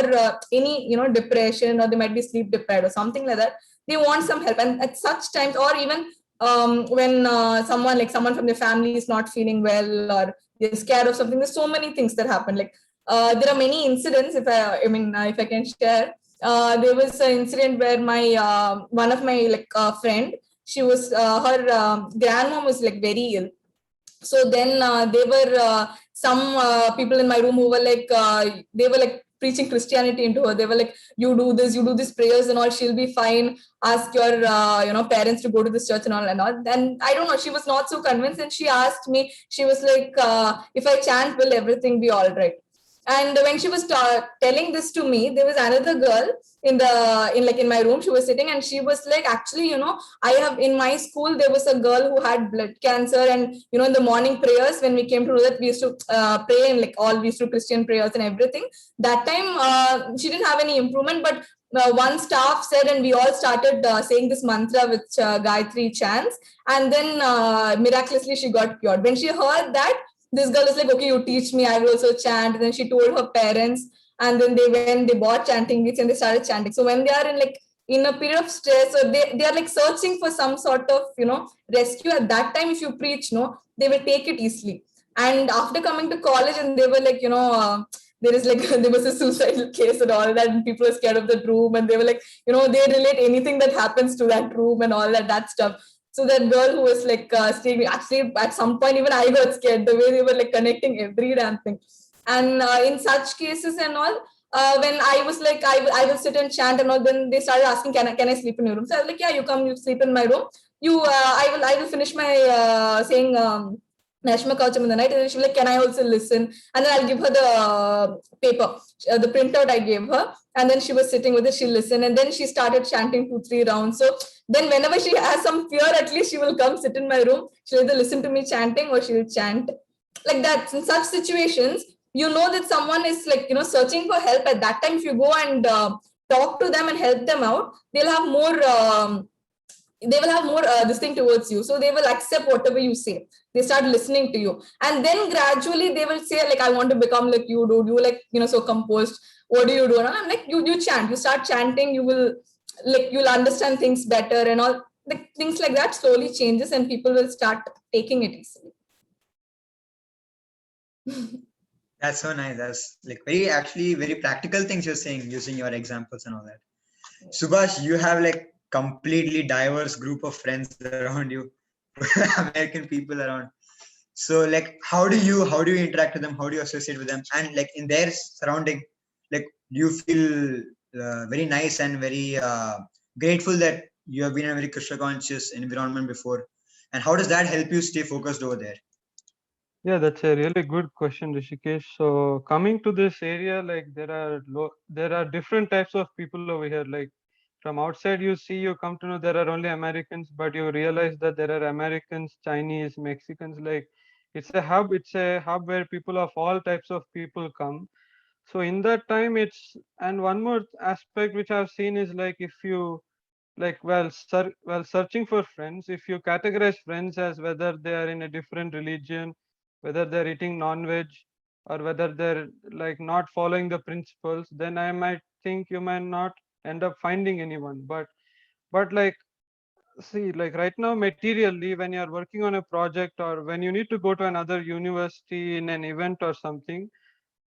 any depression, or they might be sleep deprived or something like that. They want some help, and at such times, or even when someone from their family is not feeling well, or they're scared of something, there's so many things that happen. Like, there are many incidents, if I can share. There was an incident where my one of my friend, she was her grandmom was like very ill. So then there were some people in my room who were like, they were like preaching Christianity into her. They were like, you do this prayers and all, she'll be fine. Ask your parents to go to this church and all and all. Then I don't know, she was not so convinced, and she asked me, she was like, if I chant, will everything be all right? And when she was telling this to me, there was another girl in my room. She was sitting, and she was like, actually, I have, in my school, there was a girl who had blood cancer, and in the morning prayers, when we came to know that, we used to pray, and like all, we used to Christian prayers and everything. That time she didn't have any improvement, but one staff said, and we all started saying this mantra with Gayatri chants, and then miraculously she got cured. When she heard that, this girl is like, okay, you teach me, I will also chant. And then she told her parents, and then they bought chanting kits and they started chanting. So when they are in a period of stress, or they are like searching for some sort of rescue, at that time, if you preach, they will take it easily. And after coming to college, and they were like, there was a suicidal case and all that, and people were scared of that room, and they were like, they relate anything that happens to that room and all that stuff. So that girl who was like staying, actually at some point even I got scared, the way they were like connecting every damn thing. And in such cases and all, when I was like, I will sit and chant and all, then they started asking, can I sleep in your room? So I was like, yeah, you come, you sleep in my room. I will finish my saying Nashma Kaucham in the night, and then she'll be like, can I also listen? And then I'll give her the paper, the printout I gave her, and then she was sitting with it, she'll listen, and then she started chanting 2-3 rounds. So then whenever she has some fear, at least she will come sit in my room, she'll either listen to me chanting or she'll chant. Like that, in such situations, that someone is like, searching for help. At that time, if you go and talk to them and help them out, they'll have more they will have more this thing towards you. So they will accept whatever you say. They start listening to you. And then gradually they will say, like, I want to become like you do. You like, so composed. What do you do? And I'm like, you chant. You start chanting, you will, like, you'll understand things better and all. Like, things like that slowly changes and people will start taking it easily. That's so nice. That's like very practical things you're saying using your examples and all that. Subhash, you have like completely diverse group of friends around you, American people around. So like, how do you interact with them? How do you associate with them? And like in their surrounding, like, do you feel very nice and very grateful that you have been in a very Krishna conscious environment before? And how does that help you stay focused over there? Yeah, that's a really good question, Rishikesh. So coming to this area, like there are different types of people over here. Like from outside, you come to know there are only Americans, but you realize that there are Americans, Chinese, Mexicans. Like it's a hub where people of all types of people come. So in that time, and one more aspect which I've seen is like if you like while searching for friends, if you categorize friends as whether they are in a different religion, whether they're eating non-veg, or whether they're like not following the principles, then I might think you might not end up finding anyone. But like, see, like right now materially, when you're working on a project or when you need to go to another university in an event or something,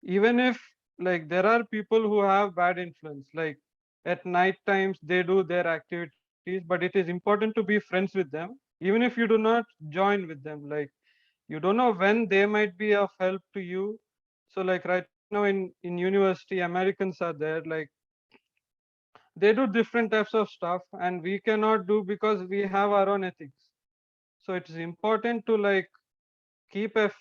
even if like there are people who have bad influence, like at night times they do their activities, but it is important to be friends with them even if you do not join with them. Like you don't know when they might be of help to you. So like right now in university, Americans are there, like they do different types of stuff and we cannot do because we have our own ethics. So it's important to like keep a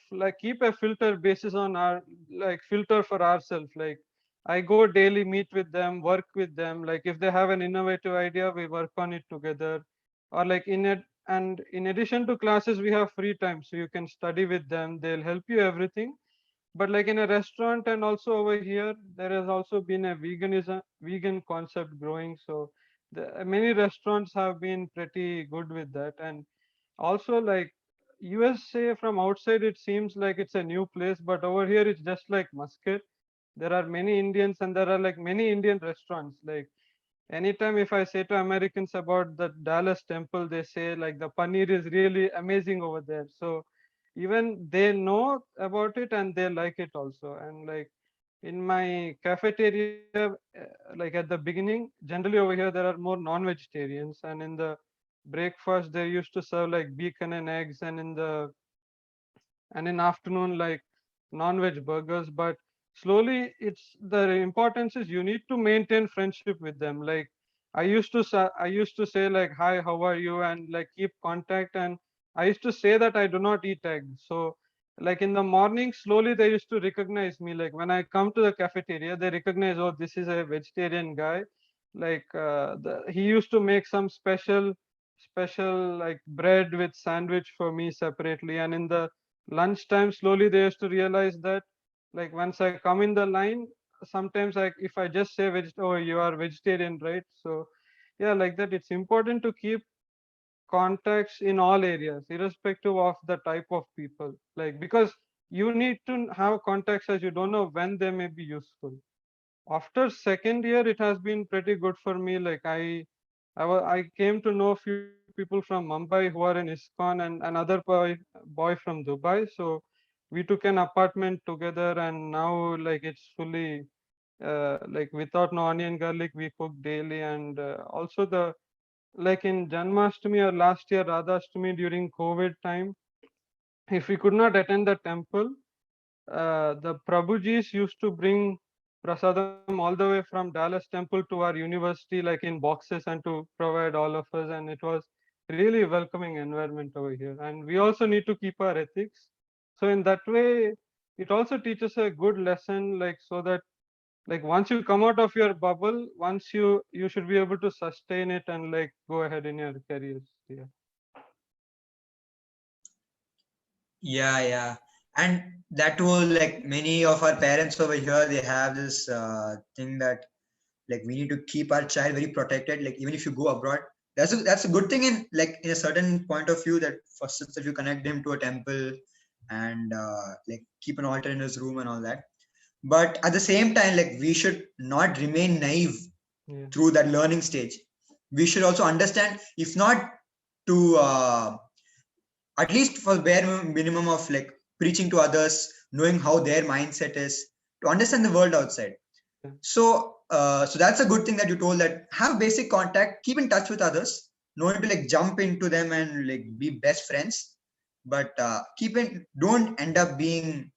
filter basis on our like filter for ourselves. Like I go daily, meet with them, work with them. Like if they have an innovative idea, we work on it together. Or like in addition to classes, we have free time, so you can study with them. They'll help you everything. But like in a restaurant and also over here, there has also been a vegan concept growing. So many restaurants have been pretty good with that. And also like USA from outside, it seems like it's a new place, but over here it's just like Muscat. There are many Indians and there are like many Indian restaurants. Like anytime if I say to Americans about the Dallas temple, they say like the paneer is really amazing over there. So even they know about it and they like it also. And like in my cafeteria, like at the beginning, generally over here there are more non-vegetarians, and in the breakfast they used to serve like bacon and eggs, and in afternoon like non-veg burgers. But slowly it's the importance is you need to maintain friendship with them. Like I used to say like, hi, how are you, and like keep contact. And I used to say that I do not eat eggs. So like in the morning, slowly they used to recognize me. Like when I come to the cafeteria, they recognize, oh, this is a vegetarian guy. Like he used to make some special like bread with sandwich for me separately. And in the lunchtime, slowly they used to realize that like once I come in the line, sometimes like if I just say oh, you are vegetarian, right? So yeah, like that, it's important to keep contacts in all areas irrespective of the type of people, like because you need to have contacts as you don't know when they may be useful. After second year, it has been pretty good for me. Like I came to know a few people from Mumbai who are in ISKCON, and another boy from Dubai. So we took an apartment together, and now like it's fully like without no onion garlic, we cook daily. And also the like in Janmashtami or last year Radhashtami during COVID time, if we could not attend the temple, the Prabhujis used to bring prasadam all the way from Dallas temple to our university, like in boxes, and to provide all of us. And it was really welcoming environment over here. And we also need to keep our ethics. So in that way, it also teaches a good lesson, like so that like once you come out of your bubble, once you should be able to sustain it and like go ahead in your careers. Yeah. And that too, like many of our parents over here, they have this thing that like we need to keep our child very protected. Like even if you go abroad, that's a good thing in like in a certain point of view, that first is that you connect him to a temple and like keep an altar in his room and all that. But at the same time, like we should not remain naive Yeah. through that learning stage. We should also understand, if not to at least for bare minimum of like preaching to others, knowing how their mindset is, to understand the world outside. Yeah. So that's a good thing that you told, that have basic contact, keep in touch with others, no need to like jump into them and like be best friends, but don't end up being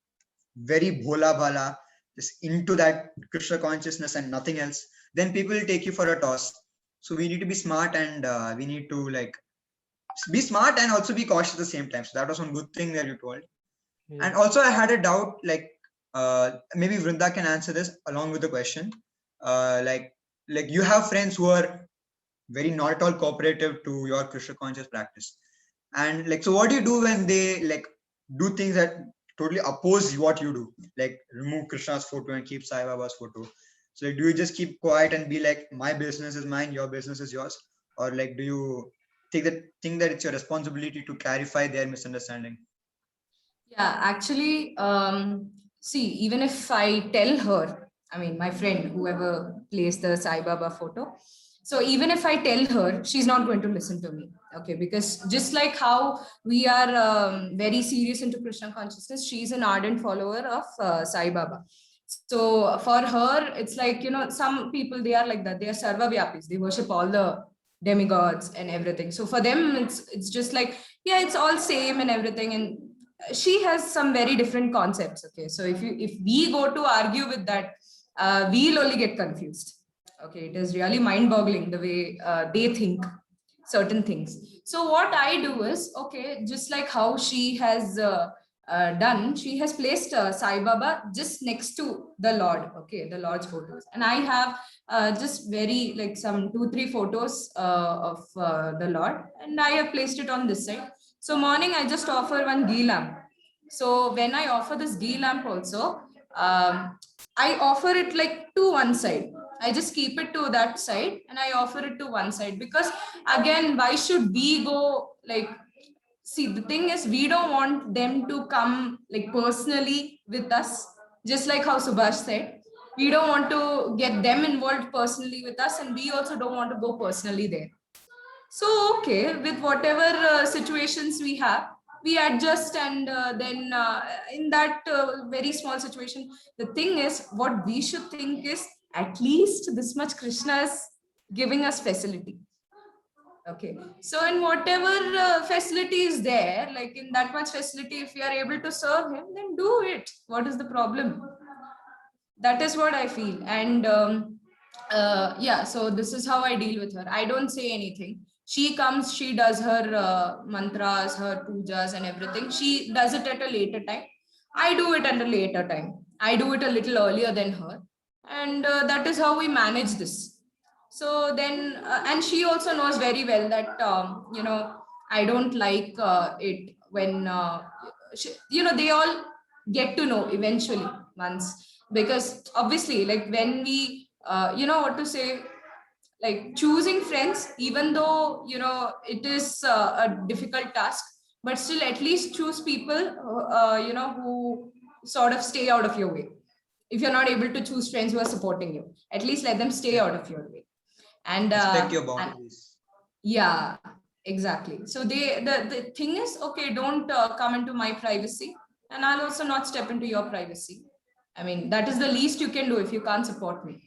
very bhola bhala, just into that Krishna consciousness and nothing else. Then people will take you for a toss. So we need to be smart, and we need to like be smart and also be cautious at the same time. So that was one good thing that you told. Yeah. And also I had a doubt, like maybe Vrinda can answer this along with the question. Like you have friends who are very not at all cooperative to your Krishna conscious practice. And like, so what do you do when they like do things that totally oppose what you do? Like remove Krishna's photo and keep Sai Baba's photo. So like, do you just keep quiet and be like, my business is mine, your business is yours? Or like, do you think that it's your responsibility to clarify their misunderstanding? Yeah, actually, see, even if I tell her, I mean, my friend, whoever placed the Sai Baba photo, so even if I tell her, she's not going to listen to me. Okay, because just like how we are very serious into Krishna consciousness, she's an ardent follower of Sai Baba. So for her, it's like, you know, some people, they are like that. They are sarva vyapis. They worship all the demigods and everything. So for them, it's just like, yeah, it's all same and everything. And she has some very different concepts. Okay, so if we go to argue with that, we'll only get confused. Okay, it is really mind-boggling the way they think certain things. So what I do is, okay, just like how she has done, she has placed Sai Baba just next to the Lord. Okay, the Lord's photos, and I have just very like some 2-3 photos of the Lord, and I have placed it on this side. So morning, I just offer one ghee lamp. So when I offer this ghee lamp also, I offer it like to one side. I just keep it to that side and I offer it to one side, because again, why should we go like, see, the thing is, we don't want them to come like personally with us, just like how Subhash said. We don't want to get them involved personally with us, and we also don't want to go personally there. So, okay, with whatever situations we have, we adjust, and then in that very small situation, the thing is, what we should think is, at least this much Krishna is giving us facility. Okay, so in whatever facility is there, like in that much facility, if you are able to serve him, then do it. What is the problem? That is what I feel. And yeah, so this is how I deal with her. I don't say anything. She comes, she does her mantras, her pujas and everything. She does it at a later time. I do it at a later time. I do it a little earlier than her. And that is how we manage this. So then, and she also knows very well that, you know, I don't like it when, you know, they all get to know eventually once, because obviously, like when we, you know what to say, like choosing friends, even though, you know, it is a difficult task, but still at least choose people, you know, who sort of stay out of your way. If you're not able to choose friends who are supporting you, at least let them stay out of your way. And Respect your and- boundaries. yeah, exactly. So the thing is, okay, don't come into my privacy, and I'll also not step into your privacy. I mean, that is the least you can do if you can't support me.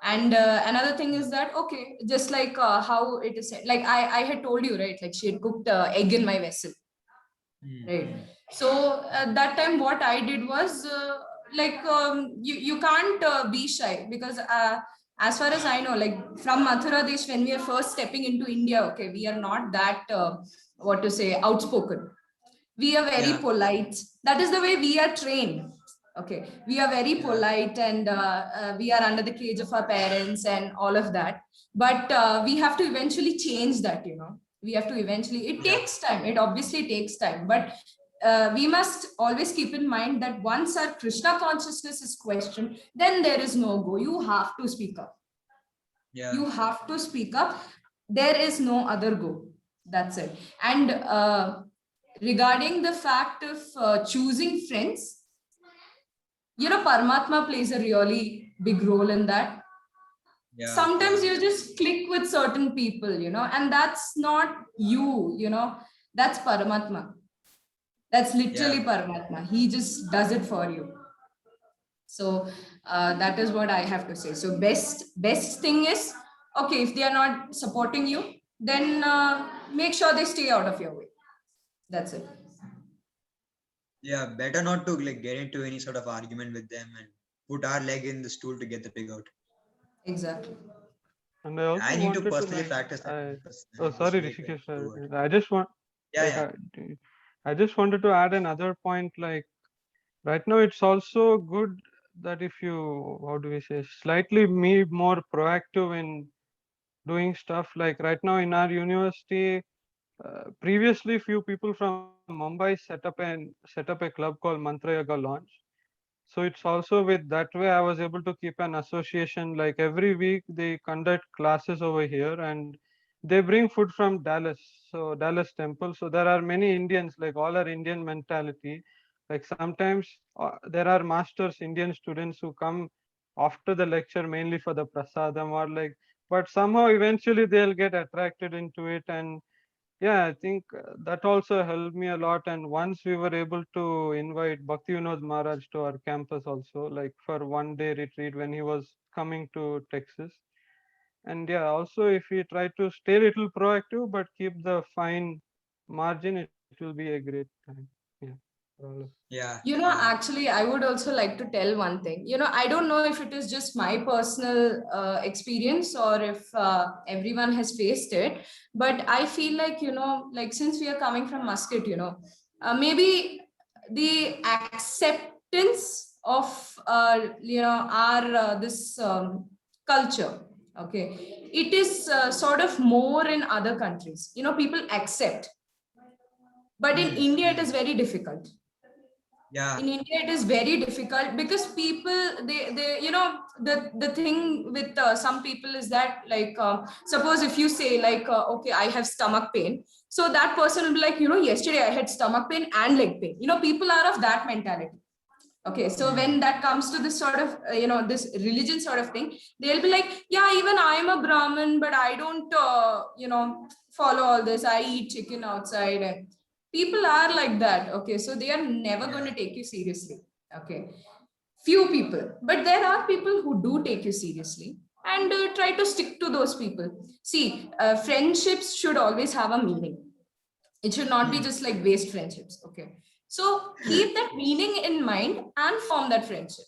And another thing is that, okay, just like how it is said, like I had told you, right? Like she had cooked egg in my vessel, right? So at that time, what I did was like you can't be shy, because as far as I know, like from Mathura Desh, when we are first stepping into India, okay, we are not that what to say, outspoken. We are very polite. That is the way we are trained. Okay, we are very polite, and we are under the cage of our parents and all of that. But we have to eventually change that, you know. We have to eventually, it takes time. It obviously takes time, but we must always keep in mind that once our Krishna consciousness is questioned, then there is no go. You have to speak up. Yeah. You have to speak up. there is no other go. That's it. And regarding the fact of choosing friends, Paramatma plays a really big role in that. Yeah. Sometimes you just click with certain people, and that's not you, that's Paramatma. That's literally Paramatma. He just does it for you. So that is what I have to say. So best thing is, okay, if they are not supporting you, then make sure they stay out of your way. That's it. Yeah, better not to like get into any sort of argument with them and put our leg in the stool to get the pig out. Exactly. And I also need to wanted personally like, practice that. oh, sorry, Rishikesh. I just want, Yeah, I just wanted to add another point. Like right now, it's also good that if you, how do we say, slightly more proactive in doing stuff. Like right now in our university, previously few people from Mumbai set up a club called Mantra Yoga Launch. So it's also with that way I was able to keep an association. Like every week they conduct classes over here and they bring food from Dallas. So Dallas temple. So there are many Indians, like all are Indian mentality. Like sometimes there are masters, Indian students who come after the lecture mainly for the prasadam or like, but somehow eventually they'll get attracted into it. And yeah, I think that also helped me a lot. And once we were able to invite Bhakti Vinod Maharaj to our campus also, like for 1 day retreat when he was coming to Texas. And yeah, also if we try to stay a little proactive, but keep the fine margin, it will be a great time. Yeah. for all of us. Actually, I would also like to tell one thing. I don't know if it is just my personal experience or if everyone has faced it, but I feel like, like since we are coming from Muscat, maybe the acceptance of, our this culture, okay, it is sort of more in other countries. People accept, but in India, it is very difficult. Yeah. In India, it is very difficult because people, they the thing with some people is that, like, suppose if you say like, okay, I have stomach pain, so that person will be like, yesterday I had stomach pain and leg pain. People are of that mentality. Okay, so when that comes to this sort of this religion sort of thing, they'll be like, yeah, even I'm a Brahmin, but I don't follow all this. I eat chicken outside. And people are like that. Okay, so they are never going to take you seriously. Okay, few people, but there are people who do take you seriously, and try to stick to those people. See, friendships should always have a meaning. It should not be just like waste friendships. Okay, so keep that meaning in mind and form that friendship.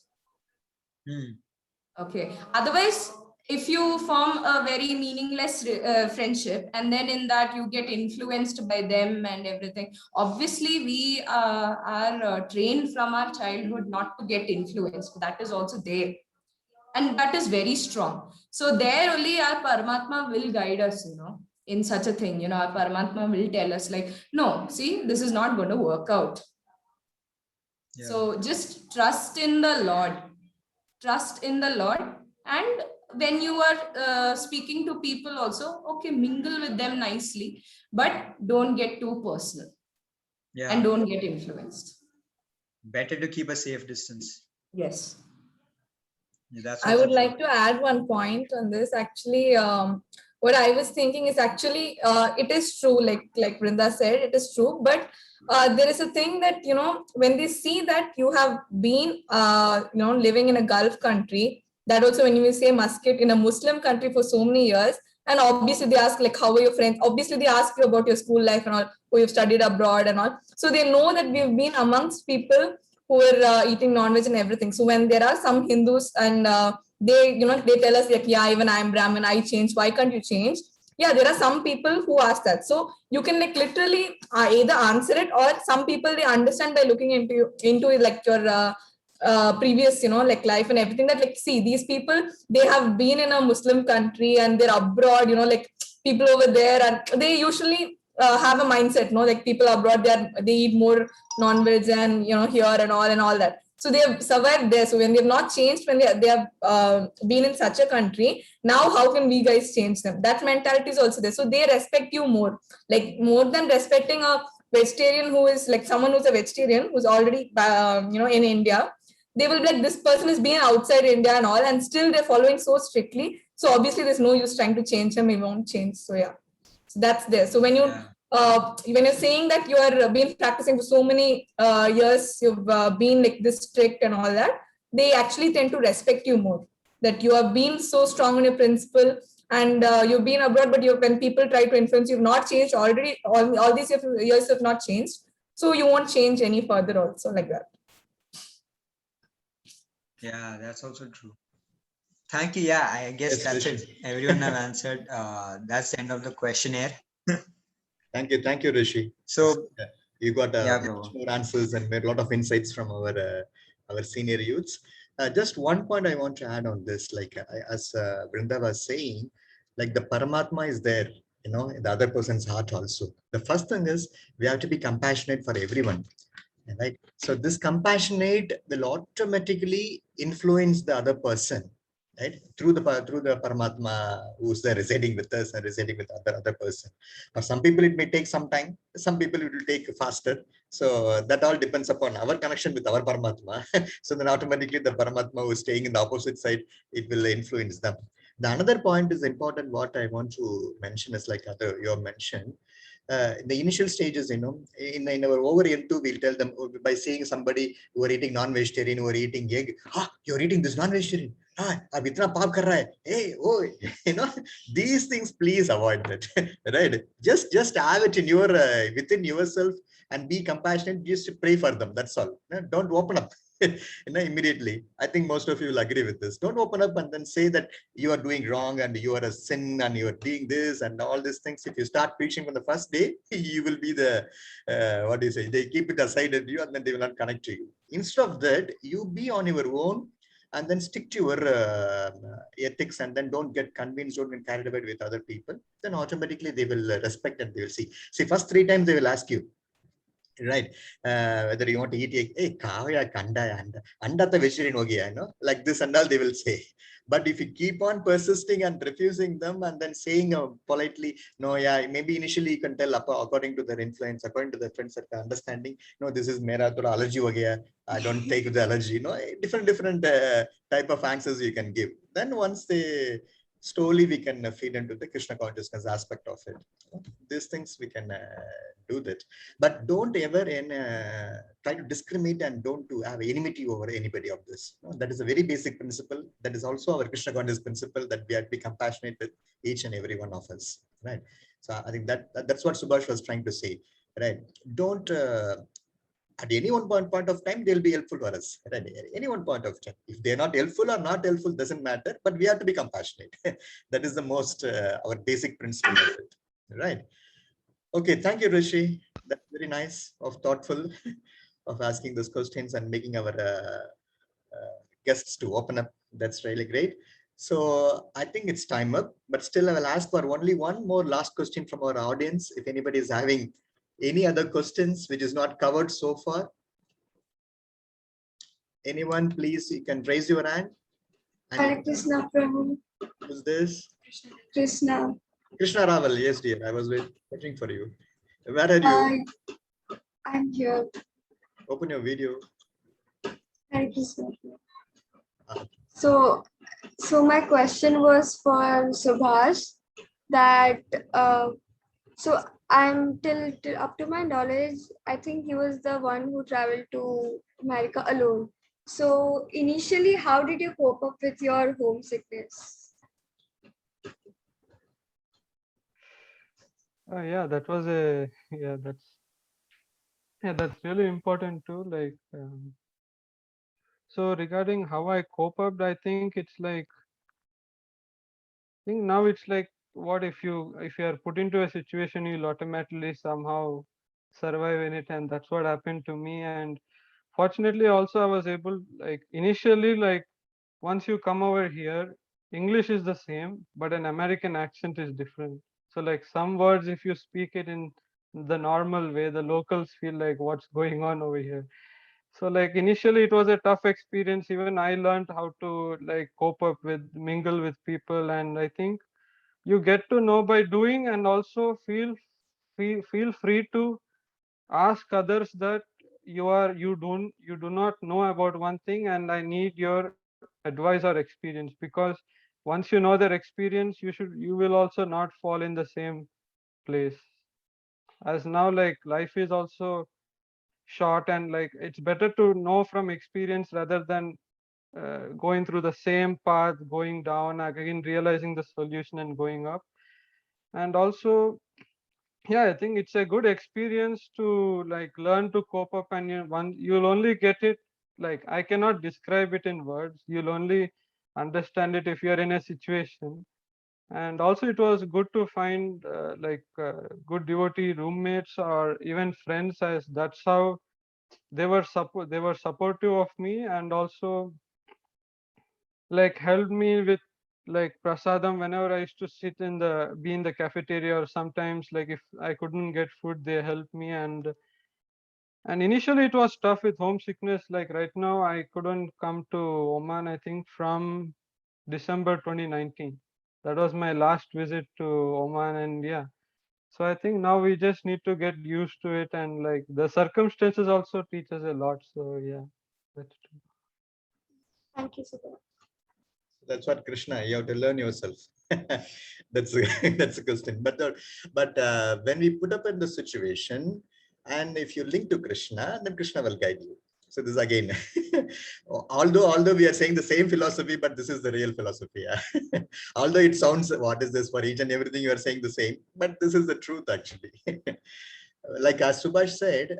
Okay, otherwise, if you form a very meaningless friendship, and then in that you get influenced by them and everything, obviously we are trained from our childhood not to get influenced. That is also there, and that is very strong. So there only our Paramatma will guide us, in such a thing. Our Paramatma will tell us like, no, see, this is not going to work out. So just trust in the Lord. Trust in the Lord. And when you are speaking to people also, okay, mingle with them nicely, but don't get too personal. And don't get influenced. Better to keep a safe distance. Yes. I would like to add one point on this. Actually, what I was thinking is actually, it is true, like Vrinda said, it is true. But there is a thing that, when they see that you have been, living in a Gulf country, that also when you say Muscat in a Muslim country for so many years, and obviously they ask like, how are your friends? Obviously they ask you about your school life and all, who you've studied abroad and all. So they know that we've been amongst people who are eating non-veg and everything. So when there are some Hindus and they tell us like, yeah, even I'm Brahmin, I changed. Why can't you change? Yeah, there are some people who ask that. So you can like literally either answer it, or some people they understand by looking into like your previous like life and everything, that like, see, these people, they have been in a Muslim country and they're abroad, like people over there, and they usually have a mindset, like people abroad, they eat more non-veg and here and all that. So they have survived there. So when they have not changed, when they have been in such a country, now how can we guys change them? That mentality is also there. So they respect you more, like more than respecting a vegetarian who is like someone who's a vegetarian who's already in India. They will be like, this person is being outside India and all, and still they're following so strictly. So obviously there's no use trying to change them. It won't change. So yeah, so that's there. So when you're saying that you are been practicing for so many years, you've been like this strict and all that, they actually tend to respect you more. That you have been so strong on your principle, and you've been abroad, but when people try to influence, you've not changed already. All these years have not changed, so you won't change any further. Also like that. Yeah, that's also true. Thank you. Yeah, I guess that's it. Everyone have answered. That's the end of the questionnaire. Thank you, Rishi. So you got more answers and made a lot of insights from our senior youths. Just one point I want to add on this, like as Brinda was saying, like the Paramatma is there, in the other person's heart also. The first thing is we have to be compassionate for everyone, right? So this compassionate will automatically influence the other person, right? Through the Paramatma who's there residing with us and residing with other person. For some people it may take some time, some people it will take faster. So that all depends upon our connection with our Paramatma. So then automatically the Paramatma who is staying in the opposite side, it will influence them. The another point is important, what I want to mention is like you have mentioned, in the initial stages, in our over N2, we'll tell them by seeing somebody who are eating non-vegetarian, who are eating egg, you're eating this non-vegetarian. Ab itna paap kar raha hai. Hey, oh, these things, please avoid that, right? Just have it in your within yourself and be compassionate. Just pray for them. That's all. Don't open up. Immediately. I think most of you will agree with this. Don't open up and then say that you are doing wrong and you are a sin and you are doing this and all these things. If you start preaching from the first day, you will be the, what do you say? They keep it aside at you and then they will not connect to you. Instead of that, you be on your own and then stick to your ethics and then don't get convinced, don't get carried away with other people. Then automatically they will respect and they will see. See, first 3 times they will ask you, right, whether you want to eat egg. Hey, kavya kanda anda the vegetarian hogi, like this and all they will say. But if you keep on persisting and refusing them and then saying politely, no, yeah, maybe initially you can tell according to their influence, according to their friends circle understanding, no, this is mera thoda allergy ho gaya, I don't take the allergy, different type of answers you can give. Then once they slowly we can feed into the Krishna consciousness aspect of it. These things we can do that, but don't ever try to discriminate and don't to have enmity over anybody of this. That is a very basic principle. That is also our Krishna consciousness principle, that we have to be compassionate with each and every one of us, right? So I think that's what Subhash was trying to say, right? Don't at any one point of time they'll be helpful for us, right? At any one point of time, if they're not helpful or not helpful doesn't matter, but we have to be compassionate. That is the most our basic principle of it, right? Okay, thank you, Rishi. That's very nice, thoughtful of asking those questions and making our guests to open up. That's really great. So I think it's time up, but still I will ask for only one more last question from our audience. If anybody is having any other questions which is not covered so far. Anyone, please, you can raise your hand. Hare Krishna, Prabhu. Who's this? Krishna. Krishna Raval, yes, dear. I was waiting for you. Where are you? I'm here. Open your video. Hare Krishna. So my question was for Subhash, that so I'm till up to my knowledge, I think he was the one who traveled to America alone. So initially, how did you cope up with your homesickness? Yeah, that was that's really important too. Like, so regarding how I cope up, I think it's like, I think now it's like, what if you are put into a situation, you'll automatically somehow survive in it, and that's what happened to me. And fortunately, also I was able, like initially, like once you come over here, English is the same, but an American accent is different. So like some words, if you speak it in the normal way, the locals feel like, what's going on over here? So like initially it was a tough experience. Even I learned how to like cope up with, mingle with people, and I think you get to know by doing, and also feel free to ask others that you do not know about one thing, and I need your advice or experience, because once you know their experience, you will also not fall in the same place. As now, like life is also short, and like it's better to know from experience rather than going through the same path, going down again, realizing the solution and going up. And also, yeah, I think it's a good experience to like learn to cope up, and you'll only get it, like I cannot describe it in words, you'll only understand it if you're in a situation. And also it was good to find good devotee roommates or even friends, as that's how they were supportive of me, and also like helped me with like prasadam whenever I used to be in the cafeteria, or sometimes like if I couldn't get food, they helped me. And initially it was tough with homesickness. Like right now I couldn't come to Oman, I think from December 2019. That was my last visit to Oman, and yeah. So I think now we just need to get used to it, and like the circumstances also teach us a lot. So yeah, that's true. Thank you, Subhash. That's what, Krishna, you have to learn yourself. That's that's a question. But when we put up in the situation, and if you link to Krishna, then Krishna will guide you. So this again, although we are saying the same philosophy, but this is the real philosophy. Yeah. Although it sounds, what is this, for each and everything you are saying the same, but this is the truth actually. Like as Subhash said,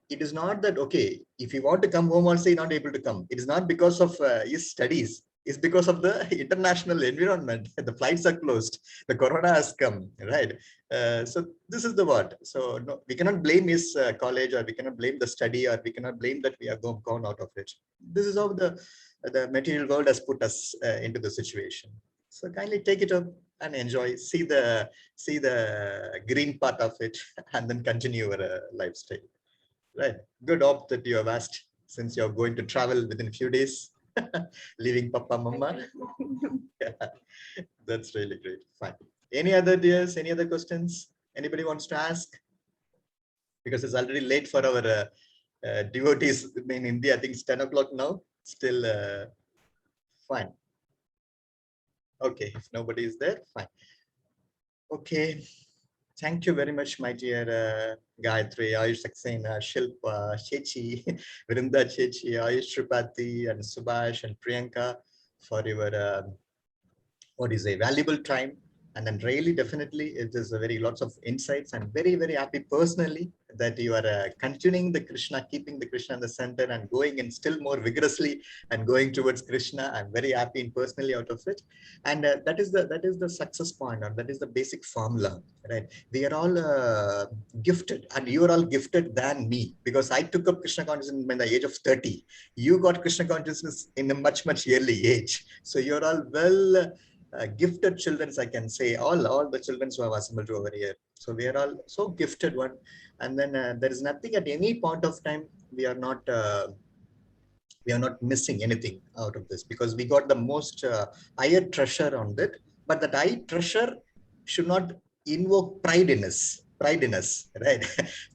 it is not that, okay, if you want to come home also, you're not able to come. It is not because of his studies. It's because of the international environment. The flights are closed. The corona has come, right? So this is the what. So no, we cannot blame his college, or we cannot blame the study, or we cannot blame that we are gone out of it. This is how the material world has put us into the situation. So kindly take it up and enjoy. See the green part of it, and then continue your lifestyle. Right. Good opt that you have asked, since you're going to travel within a few days, leaving Papa, Mama. Yeah, that's really great. Fine. Any other dears? Any other questions? Anybody wants to ask? Because it's already late for our devotees in India. I think it's 10 o'clock now. Still fine. Okay. If nobody is there, fine. Okay. Thank you very much, my dear Gayatri, Ayush Saxena, Shilpa, Chechi, Vrinda Chechi, Ayush Tripati, and Subhash and Priyanka for your valuable time. And then really, definitely, it is a very lots of insights. I'm very, very happy personally that you are continuing the Krishna, keeping the Krishna in the center and going in still more vigorously and going towards Krishna. I'm very happy and personally out of it. And that is the success point, or that is the basic formula, right? We are all gifted, and you are all gifted than me, because I took up Krishna consciousness in the age of 30. You got Krishna consciousness in a much, much early age. So you're all well gifted children, I can say, all the children who have assembled over here. So we are all so gifted one. And then there is nothing at any point of time we are not missing anything out of this, because we got the most higher treasure on that. But that high treasure should not invoke pride in us, right?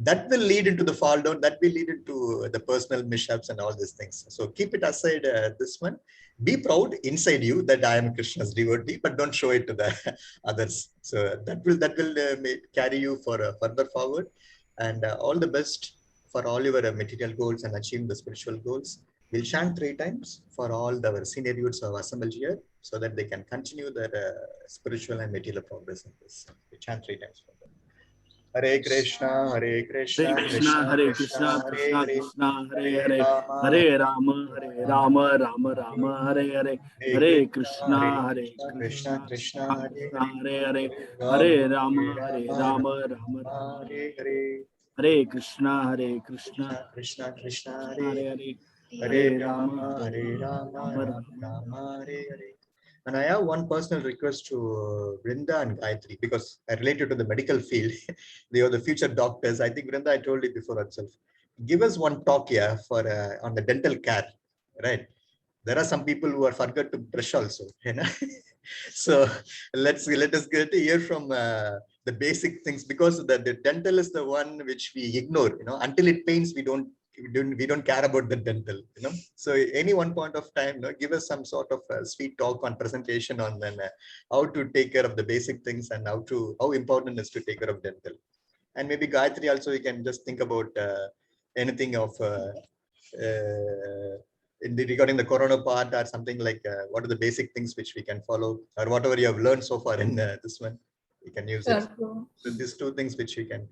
That will lead into the fall down, that will lead into the personal mishaps and all these things. So keep it aside, this one. Be proud inside you that I am Krishna's devotee, but don't show it to the others. So that will carry you for further forward. And all the best for all your material goals and achieving the spiritual goals. We'll chant 3 times for all our senior youths who have assembled here, so that they can continue their spiritual and material progress in this. We chant 3 times for them. Hare Krishna, Hare Krishna, Hare Krishna, Hare Krishna, Krishna Krishna, Hare Hare, Hare Rama, Rama Rama, Hare Hare, Hare Krishna, Hare Krishna, Krishna Hare Hare, Hare Rama, Rama Rama, Hare Hare, Hare Krishna, Krishna Krishna, Hare Hare, Hare Rama, Rama, Hare Hare. And I have one personal request to Vrinda and Gayatri, because I related to the medical field. They are the future doctors. I think, Vrinda, I told you before itself. give us one talk here for on the dental care, right? There are some people who are forgot to brush also, you know. So let us get to hear from the basic things, because the dental is the one which we ignore, you know. Until it pains, we don't care about the dental, you know. So any one point of time, you know, give us some sort of sweet talk on presentation on then how to take care of the basic things and how important it is to take care of dental. And maybe Gayatri also, you can just think about anything of regarding the corona part or something like what are the basic things which we can follow, or whatever you have learned so far in this one, we can use it. So these two things which we can,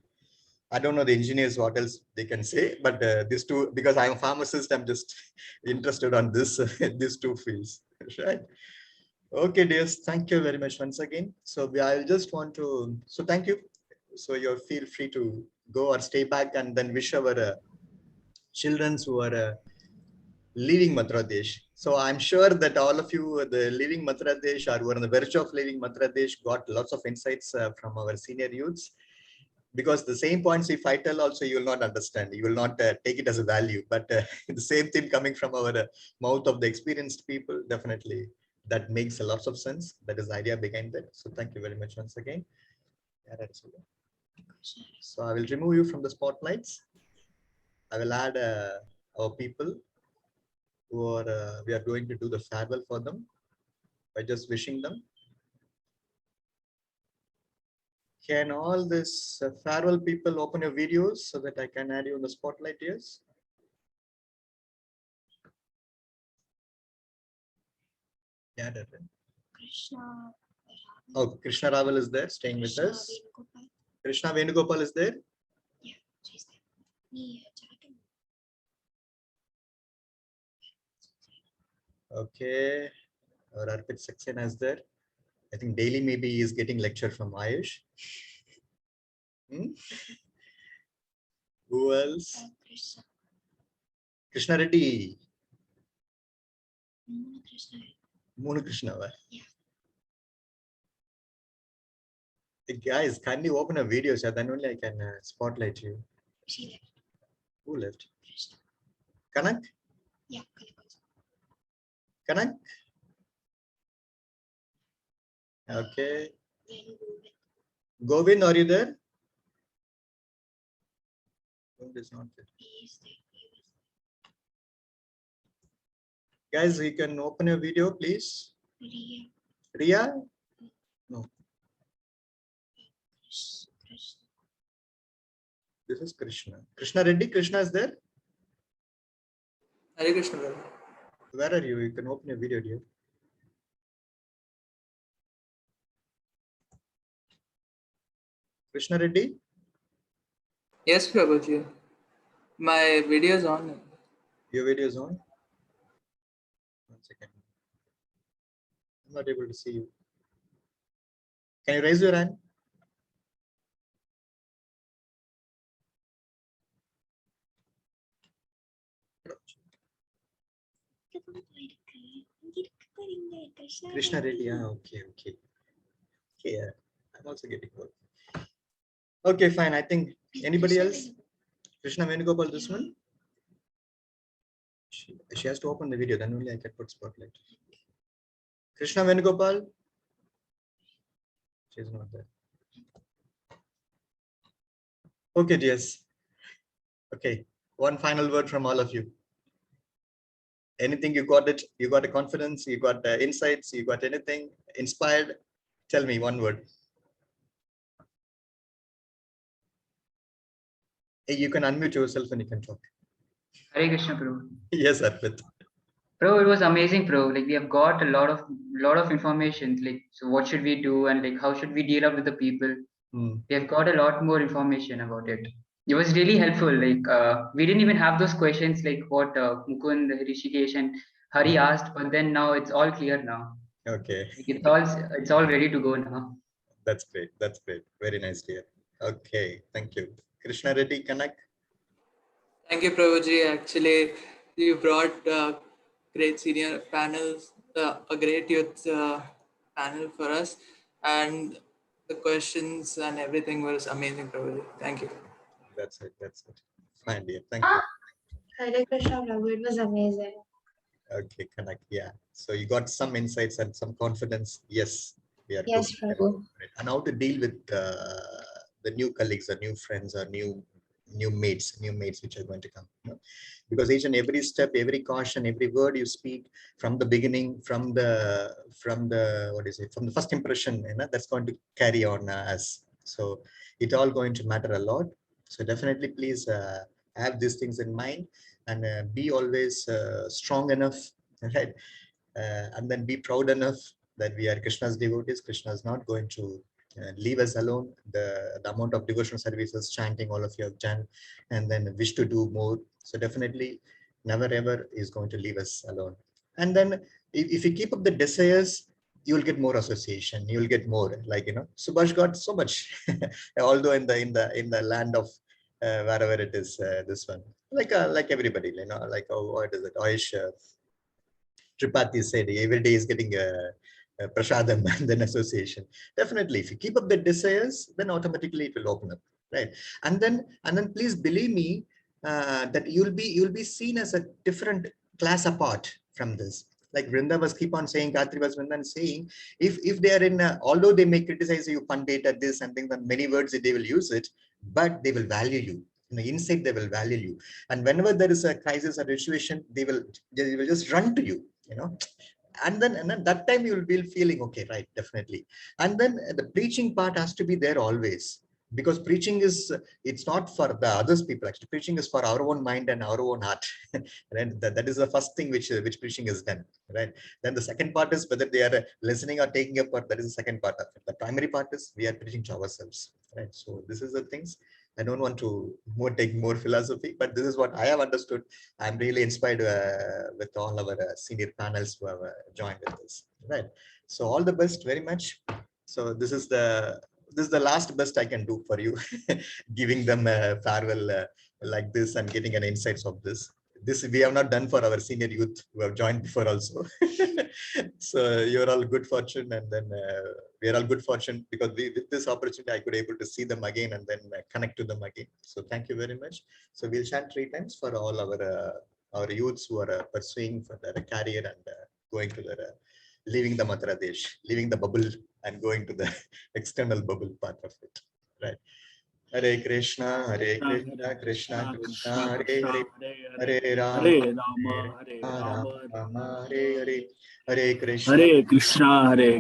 I don't know the engineers what else they can say, but these two, because I'm a pharmacist, I'm just interested on this these two fields, right? Okay, dears, thank you very much once again. So I'll just want to, so thank you. So you feel free to go or stay back, and then wish our children who are leaving Madhya Pradesh. So I'm sure that all of you, the leaving Madhya Pradesh or who are on the verge of leaving Madhya Pradesh, got lots of insights from our senior youths. Because the same points, if I tell also, you will not understand. You will not take it as a value. But the same thing coming from our mouth of the experienced people, definitely that makes a lot of sense. That is the idea behind that. So thank you very much once again. So I will remove you from the spotlights. I will add our people who are, we are going to do the farewell for them by just wishing them. Can all this farewell people open your videos so that I can add you in the spotlight? Yes. Yeah, Krishna. Oh, Krishna Raval is there, staying with us. Krishna Venugopal is there. Yeah, she's there. Okay, our Arpit Saxena is there. I think daily maybe he is getting lecture from Ayush. Who else? Krishna Reddy. Mona Krishna. Yeah. Hey guys, kindly open a video so then only I can spotlight you. She left. Who left? Krishna. Kanak? Yeah, Kanak. Okay. Govind, are you there? Govind is not there. Guys, you can open your video, please. Ria. Ria? No. This is Krishna. Krishna Reddy. Krishna is there? Hare Krishna. Where are you? You can open your video, dear. Krishna Reddy? Yes, Prabhuji. My video is on. Your video is on? 1 second. I'm not able to see you. Can you raise your hand? Krishna Reddy. Okay. Yeah, I'm also getting work. Okay, fine. I think anybody else? Krishna Venugopal, this one? She has to open the video, then only I can put spotlight. Krishna Venugopal? She's not there. Okay, dears. Okay, one final word from all of you. Anything you got it? You got a confidence? You got insights? You got anything inspired? Tell me one word. Hey, you can unmute yourself and you can talk. Hare Krishna, bro. Yes, Arpit. Bro, it was amazing, bro. Like we have got a lot of information. Like, so what should we do, and like how should we deal up with the people? We have got a lot more information about it. It was really helpful. Like we didn't even have those questions like what Mukund, Rishikesh, and Hari asked, but then now it's all clear now. Okay. Like it's all ready to go now. That's great. That's great. Very nice, dear. Okay, thank you. Krishna Reddy, Kanak. Thank you, Prabhuji. Actually, you brought great senior panels, a great youth panel for us, and the questions and everything was amazing, Prabhuji. Thank you. That's it. That's it. Fine, dear. Thank you. Hare Krishna, Prabhu. It was amazing. Okay, Kanak. Yeah. So you got some insights and some confidence. Yes, we are Yes, good. Prabhu. And how to deal with the new colleagues or new friends or new mates which are going to come. You know? Because each and every step, every caution, every word you speak from the beginning, from the what is it, from the first impression, you know, that's going to carry on as. So it all going to matter a lot. So definitely, please have these things in mind and be always strong enough, right? And then be proud enough that we are Krishna's devotees. Krishna is not going to leave us alone. The amount of devotional services, chanting, all of you have done, and then wish to do more. So definitely, never ever is going to leave us alone. And then if you keep up the desires, you will get more association. You will get more, like, you know, Subhash got so much, although in the land of wherever it is, this one, like everybody, you know, like, oh, what is it, Ayush Tripathi said, every day is getting a prasadam and then association. Definitely, if you keep up the desires, then automatically it will open up, right? And then please believe me that you'll be seen as a different class apart from this. Like Vrinda was keep on saying, Gayatri was saying, if they are in, although they may criticize you, pundit at this and things, and many words they will use it, but they will value you. In the inside, they will value you. And whenever there is a crisis or situation, they will just run to you, you know. And then that time you will be feeling okay, right? Definitely. And then the preaching part has to be there always. Because preaching is, it's not for the others people, actually. Preaching is for our own mind and our own heart. And that is the first thing which preaching is done, right? Then the second part is whether they are listening or taking up, or that is the second part of it. The primary part is we are preaching to ourselves, right? So this is the things. I don't want to take more philosophy, but this is what I have understood. I'm really inspired with all our senior panels who have joined with us, right? So all the best very much. So this is the last best I can do for you, giving them a farewell like this and getting an insights of this. This we have not done for our senior youth who have joined before also. So you're all good fortune, and then we are all good fortune because with this opportunity I could able to see them again and then connect to them again. So thank you very much. So we'll chant 3 times for all our youths who are pursuing for their career and going to their leaving the Mathura Desh, leaving the bubble and going to the external bubble part of it, right? Hare Krishna, Krishna Krishna, Hare Hare, Hare Rama, Rama, Hare Krishna, Hare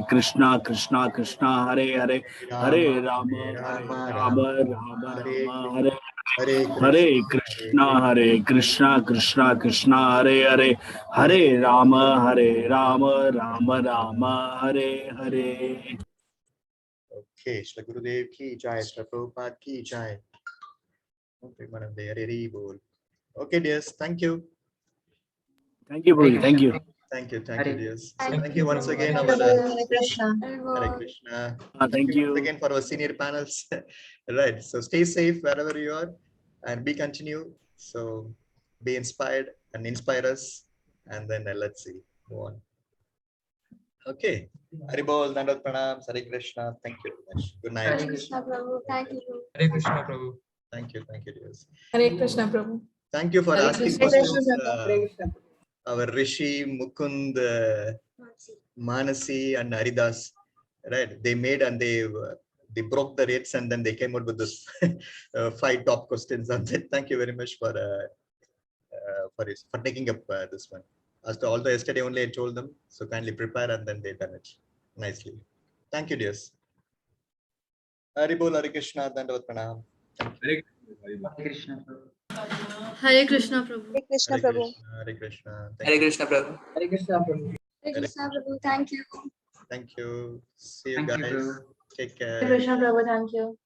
Krishna, Krishna Krishna, Hare Hare, Hare Rama, Rama, Hare Hare Krishna, Krishna Krishna, Hare Hare, Hare Rama, Rama, Hare Hare. Okay, Shri Gurudev ki jai, Shri Prabhupada ki jai. Okay, dears, thank you. Thank you, Prabhuji. Thank you. Thank you, dears. So thank you once again. Hare Krishna. Hare Krishna. Thank you once again for our senior panels. Right. So stay safe wherever you are and be continue. So be inspired and inspire us. And then let's see. Go on. Okay. Haribol, Dandavat Pranam, Hare Krishna. Thank you very much. Good night. Hare Krishna, Prabhu. Thank you. Hare Krishna, Prabhu. Thank you, dears. Hare Krishna, Prabhu. Thank you for Hare asking Krishna. questions. Our Rishi, Mukund, Manasi, and Haridas, right? They made and they broke the rates and then they came out with this 5 top questions. And thank you very much for taking up this one. As to although yesterday only I told them, so kindly prepare and then they done it nicely. Thank you, dears. Haribol, Hare Krishna, Dandavat Pranam. Hare Krishna, Prabhu. Hare Krishna, Prabhu. Hare Krishna, Prabhu. Hare Krishna. Hare Krishna, Prabhu. Hare Krishna, Prabhu. Hare Krishna, Prabhu. Thank you. Thank you. See you Thank you, guys. Prabhu. Take Hare care. Krishna, Prabhu. Thank you.